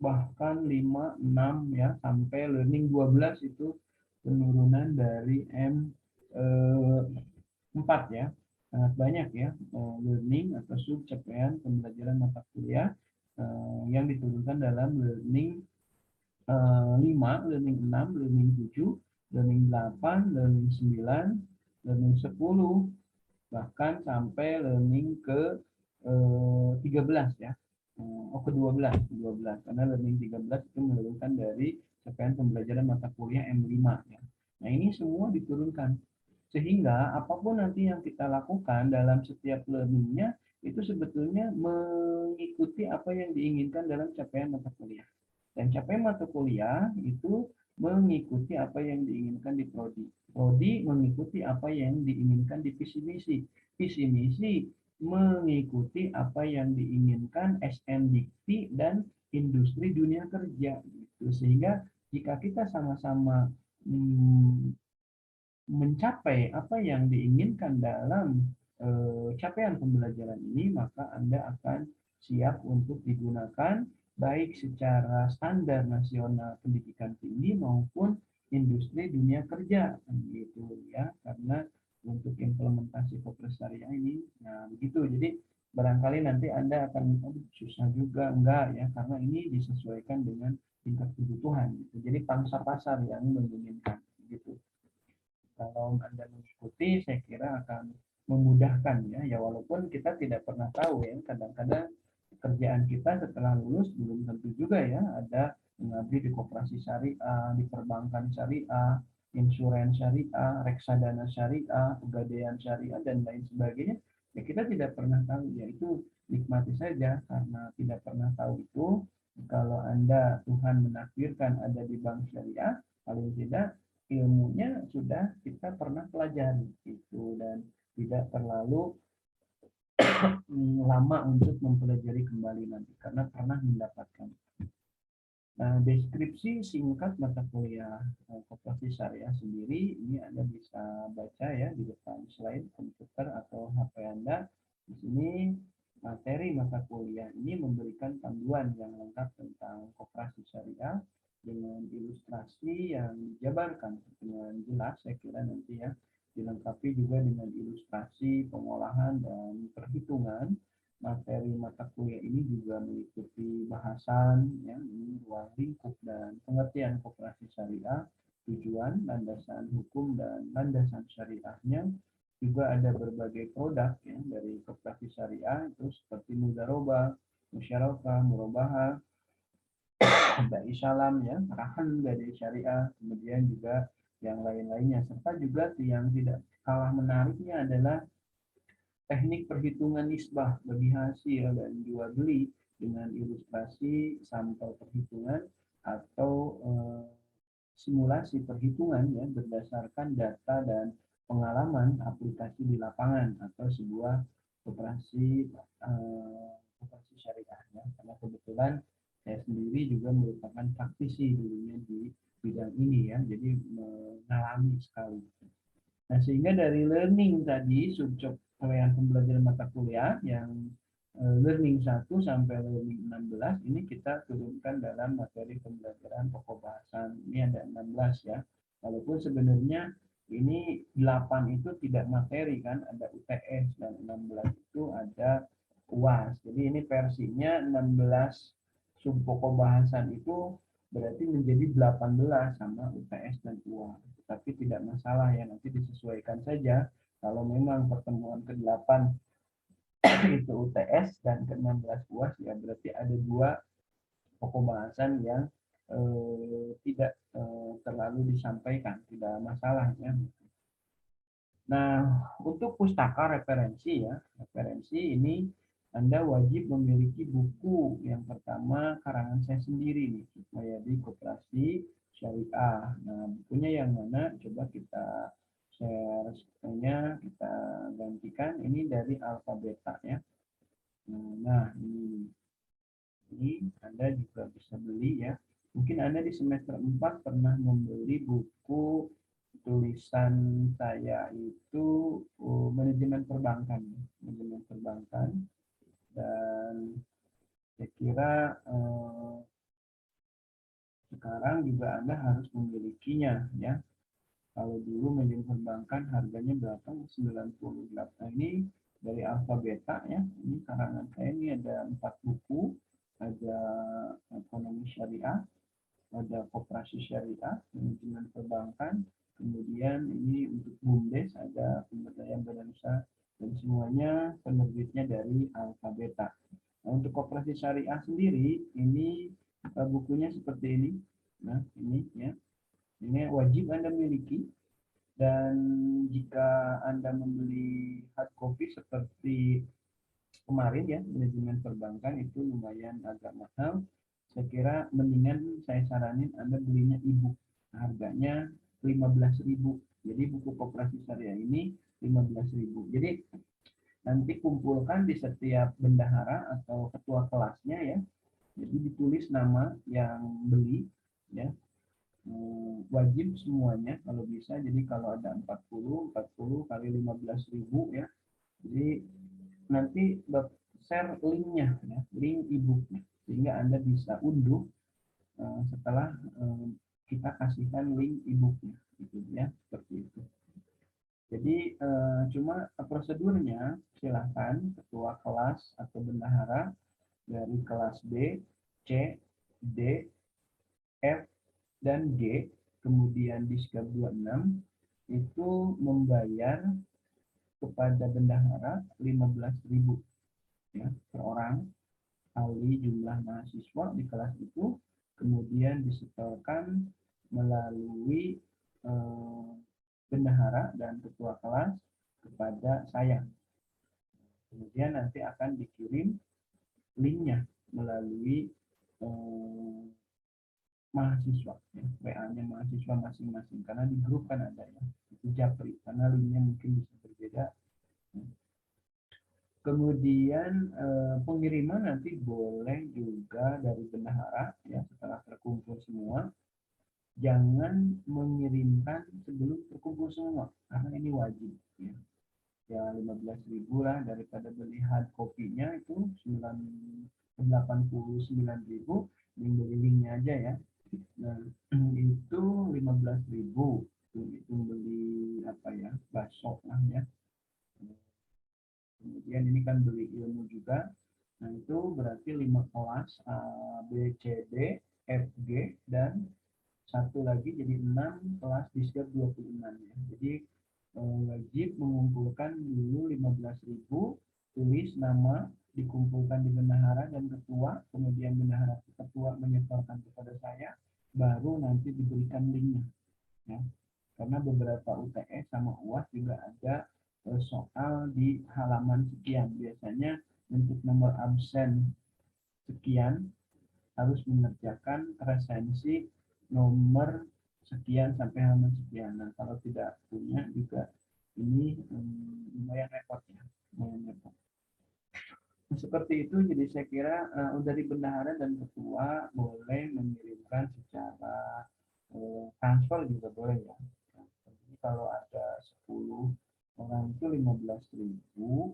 bahkan 5, 6 ya, sampai learning 12 itu penurunan dari M4 ya. Sangat banyak ya learning atau sub capaian pembelajaran mata kuliah yang diturunkan dalam learning 5, learning 6, learning 7, learning 8, learning 9, learning 10, bahkan sampai learning ke 13 ya. Oh, ke 12, karena learning 13 itu menurunkan dari capaian pembelajaran mata kuliah M5 ya. Nah, ini semua diturunkan. Sehingga apapun nanti yang kita lakukan dalam setiap learningnya itu sebetulnya mengikuti apa yang diinginkan dalam capaian mata kuliah. Dan capaian mata kuliah itu mengikuti apa yang diinginkan di prodi. Prodi mengikuti apa yang diinginkan di visi misi. Visi misi mengikuti apa yang diinginkan SNDIKT dan industri dunia kerja. Gitu. Sehingga jika kita sama-sama mencapai apa yang diinginkan dalam capaian pembelajaran ini, maka Anda akan siap untuk digunakan baik secara standar nasional pendidikan tinggi maupun industri dunia kerja, gitu ya. Karena untuk implementasi Kopres Syariah ini, nah begitu. Jadi barangkali nanti Anda akan susah juga, enggak ya, karena ini disesuaikan dengan tingkat kebutuhan. Gitu. Jadi pangsa pasar yang menginginkan, gitu. Kalau Anda mengikuti, saya kira akan memudahkan ya. Ya walaupun kita tidak pernah tahu ya, kadang-kadang pekerjaan kita setelah lulus belum tentu juga ya. Ada mengabdi di koperasi syariah, di perbankan syariah, insurans syariah, reksadana syariah, pegadaian syariah dan lain sebagainya. Ya kita tidak pernah tahu. Ya itu nikmati saja karena tidak pernah tahu itu. Kalau Anda Tuhan menakdirkan ada di bank syariah, paling tidak ilmunya sudah kita pernah pelajari gitu dan tidak terlalu lama untuk mempelajari kembali nanti karena pernah mendapatkan. Nah, deskripsi singkat mata kuliah Koperasi Syariah sendiri ini Anda bisa baca ya di depan slide komputer atau HP Anda. Di sini materi mata kuliah ini memberikan panduan yang lengkap tentang Koperasi Syariah dengan ilustrasi yang dijabarkan dengan jelas, saya kira nanti ya, dilengkapi juga dengan ilustrasi pengolahan dan perhitungan. Materi mata kuliah ini juga mengikuti bahasan ya, ini ruang lingkup dan pengertian koperasi syariah, tujuan, landasan hukum dan landasan syariahnya. Juga ada berbagai produk ya, dari koperasi syariah itu seperti mudharabah, musyarakah, murabahah, dari salam ya, arahan dari syariah, kemudian juga yang lain-lainnya, serta juga yang tidak kalah menariknya adalah teknik perhitungan nisbah bagi hasil dan jual beli dengan ilustrasi sampel perhitungan atau simulasi perhitungan ya berdasarkan data dan pengalaman aplikasi di lapangan atau sebuah operasi operasi syariah ya. Karena kebetulan saya sendiri juga merupakan praktisi dulunya di bidang ini ya, jadi mengalami sekali. Nah, sehingga dari learning tadi, subjob rangkaian pembelajaran mata kuliah yang learning 1 sampai learning 16 ini kita turunkan dalam materi pembelajaran pokok bahasan. Ini ada 16 ya. Walaupun sebenarnya ini 8 itu tidak materi kan, ada UTS dan 16 itu ada UAS. Jadi ini versinya 16 sub pokok bahasan itu berarti menjadi 18 sama UTS dan UAS. Tapi tidak masalah ya, nanti disesuaikan saja. Kalau memang pertemuan ke-8 itu UTS dan ke-16 UAS, ya berarti ada 2 pokok bahasan yang tidak terlalu disampaikan, tidak masalah ya. Nah, untuk pustaka referensi ya, referensi ini Anda wajib memiliki buku yang pertama karangan saya sendiri nih, supaya di Koperasi Syariah. Nah, bukunya yang mana? Coba kita share screen-nya, kita gantikan. Ini dari Alfa Beta ya. Nah, ini Anda juga bisa beli ya. Mungkin Anda di semester 4 pernah membeli buku tulisan saya itu manajemen perbankan, dan saya kira sekarang juga Anda harus memilikinya ya. Kalau dulu manajemen perbankan harganya berapa? 98. Ini dari Alfa Beta ya. Ini karangan saya, ini ada 4 buku, ada ekonomi syariah, ada koperasi syariah, manajemen perbankan, kemudian ini untuk BUMDes ada dari alfa beta. Nah, untuk koperasi syariah sendiri, ini bukunya seperti ini. Nah, ini ya. Ini wajib Anda miliki. Dan jika Anda membeli hard copy seperti kemarin ya, manajemen perbankan itu lumayan agak mahal. Saya kira mendingan saya saranin Anda belinya e-book. Harganya 15.000. Jadi buku koperasi syariah ini 15.000. Jadi nanti kumpulkan di setiap bendahara atau ketua kelasnya ya. Jadi ditulis nama yang beli ya. Wajib semuanya kalau bisa. Jadi kalau ada 40 kali 15.000 ya. Jadi nanti share linknya ya, link e-booknya sehingga Anda bisa unduh setelah kita kasihkan link e-booknya gitu ya, seperti itu. Jadi cuma prosedurnya silakan ketua kelas atau bendahara dari kelas B, C, D, F, dan G, kemudian di skab 26 itu membayar kepada bendahara 15.000 ya, per orang kali jumlah mahasiswa di kelas itu, kemudian disetorkan melalui bendahara dan ketua kelas kepada saya. Kemudian nanti akan dikirim linknya melalui mahasiswa ya, WA-nya mahasiswa masing-masing, karena di grup kan ada ya, itu japri, karena linknya mungkin bisa berbeda. Kemudian pengiriman nanti boleh juga dari bendahara ya, setelah terkumpul semua. Jangan mengirimkan sebelum terkumpul semua, karena ini wajib ya. Ya 15.000 lah, daripada beli hard copy-nya itu 89.000, yang beli linknya aja ya. Nah, itu 15.000 itu beli apa ya, bakso lah ya. Kemudian ini kan beli ilmu juga. Nah, itu berarti 5 kelas A, B, C, D, F, G, dan satu lagi jadi 6 kelas di setiap 26 ya. Jadi wajib mengumpulkan dulu 15.000, tulis nama, dikumpulkan di bendahara dan ketua, kemudian bendahara ketua menyetorkan kepada saya, baru nanti diberikan linknya ya. Karena beberapa UTS sama UAS juga ada soal di halaman sekian. Biasanya untuk nomor absen sekian harus mengerjakan resensi nomor sekian sampai halaman sekian. Nah, kalau tidak punya juga ini lumayan repot ya, lumayan repot. Nah, seperti itu, jadi saya kira dari bendahara dan ketua boleh mengirimkan secara transfer juga boleh ya. Jadi kalau ada 10 orang itu 15.150.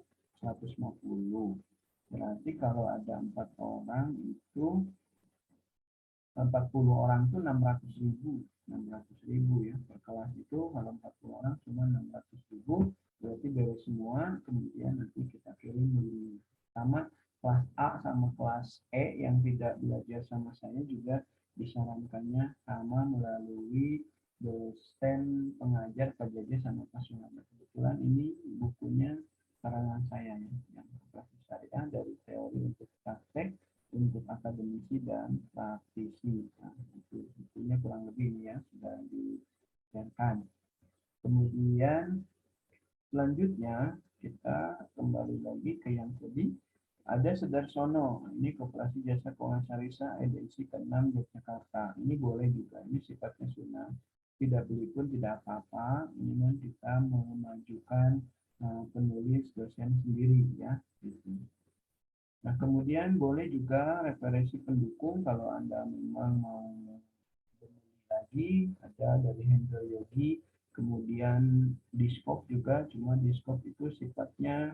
Berarti kalau ada 4 orang itu 40 orang itu 600.000 ya per kelas. Itu kalau 40 orang cuma 600.000, berarti beres semua. Kemudian nanti kita kirim di sama kelas A sama kelas E yang tidak belajar sama saya juga disarankannya sama melalui dosen pengajar PJJ sama Pak Suhana. Kebetulan ini bukunya karangan saya ya, yang koperasi syariah dari teori untuk praktek, untuk akademisi dan praktisi. Nah, itu bukunya kurang lebih ini ya, sudah disiapkan. Kemudian selanjutnya kita kembali lagi ke yang tadi. Ada Sudarsono, ini Koperasi Jasa Keuangan Syariah edisi ke-6 Yogyakarta. Ini boleh juga, ini sifatnya sunnah. Tidak beli pun tidak apa-apa, minimal kita memajukan penulis dosen sendiri ya. Gitu. Nah, kemudian boleh juga referensi pendukung kalau Anda memang mau beli lagi, ada dari Hendro Yogi, kemudian Diskop juga, cuma Diskop itu sifatnya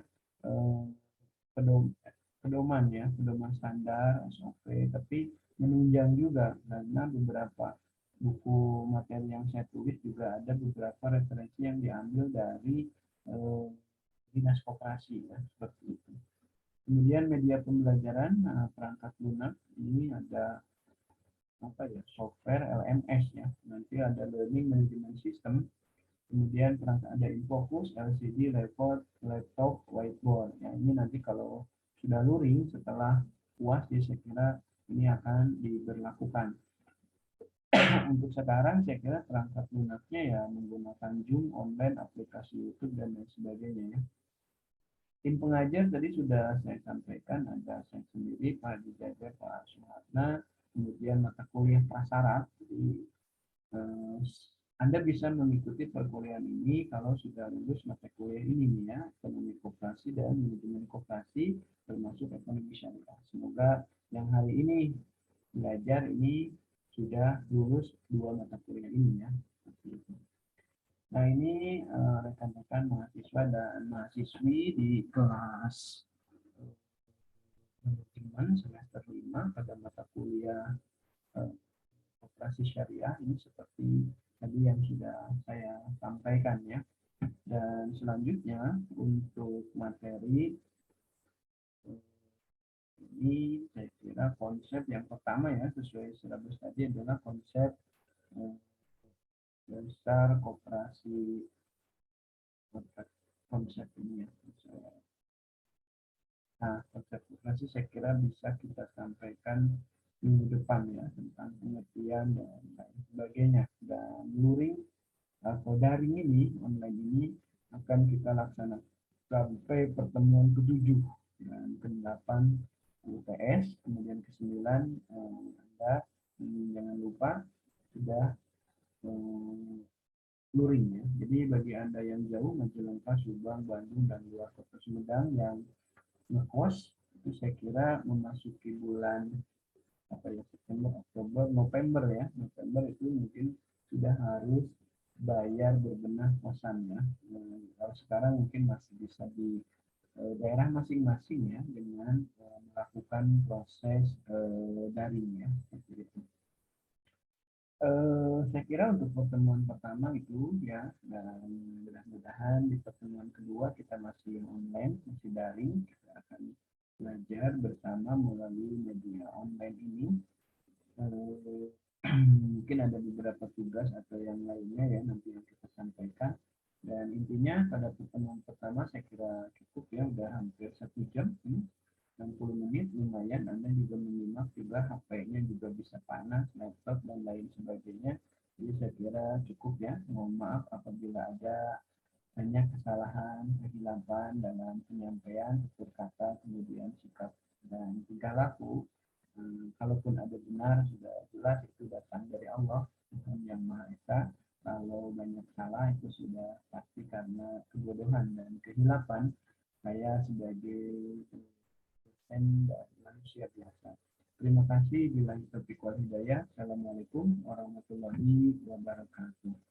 pedoman ya, pedoman standar SOP, tapi menunjang juga karena beberapa buku materi yang saya tulis juga ada beberapa referensi yang diambil dari dinas koperasi ya, seperti itu. Kemudian media pembelajaran perangkat lunak, ini ada apa ya, software LMS ya, nanti ada learning management system, Kemudian perangkat ada infocus, LCD, laptop, whiteboard. Ya, ini nanti kalau sudah luring setelah puas, ya saya kira ini akan diberlakukan. Untuk sekarang saya kira perangkat lunaknya ya menggunakan Zoom, online, aplikasi YouTube, dan lain sebagainya ya. Tim pengajar tadi sudah saya sampaikan, ada saya sendiri, Pak Dijajar, Pak Suhatna, kemudian mata kuliah prasyarat. Jadi eh, Anda bisa mengikuti perkuliahan ini kalau sudah lulus mata kuliah ini nih ya, ekonomi koperasi dan manajemen koperasi termasuk ekonomi syariah. Semoga yang hari ini belajar ini sudah lulus dua mata kuliah ini ya. Nah ini rekan-rekan mahasiswa dan mahasiswi di kelas manajemen semester 5 pada mata kuliah eh, operasi syariah ini seperti tadi yang sudah saya sampaikan ya. Dan selanjutnya untuk materi ini saya kira konsep yang pertama ya sesuai silabus tadi adalah konsep eh, besar koperasi, konsep ini ya. Nah, konsep koperasi saya kira bisa kita sampaikan minggu depan ya tentang pengertian dan lain sebagainya. Dan luring atau daring ini, online ini akan kita laksanakan sampai pertemuan ke-7 dan ke-8 UTS, kemudian ke-9 Anda jangan lupa sudah eh, luring ya. Jadi bagi Anda yang jauh, Majalengka, Subang, Bandung, dan luar kota Sumedang yang ngekos, itu saya kira memasuki bulan apa ya, September, Oktober, November ya. November itu mungkin sudah harus bayar berbenah kosan ya. Kalau sekarang mungkin masih bisa di daerah masing-masing ya dengan melakukan proses daring ya. Seperti itu. Saya kira untuk pertemuan pertama itu ya, dan mudah-mudahan di pertemuan kedua kita masih online, masih daring, kita akan belajar bersama melalui media online ini. Eh, Mungkin ada beberapa tugas atau yang lainnya ya nanti yang kita sampaikan. Dan intinya pada pertemuan pertama saya kira cukup ya, udah hampir 1 jam. 60 menit lumayan, Anda juga menyimak juga HP-nya juga bisa panas, laptop dan lain sebagainya. Jadi saya kira cukup ya. Mohon maaf apabila ada banyak kesalahan, kehilapan dalam penyampaian tutur kata, kemudian sikap dan tingkah laku. Kalaupun ada benar, sudah jelas itu datang dari Allah, Tuhan yang Maha Esa. Kalau banyak salah itu sudah pasti karena kebodohan dan kehilapan saya sebagai dan manusia biasa. Terima kasih. Bila taufiq wal hidayah. Assalamualaikum warahmatullahi wabarakatuh.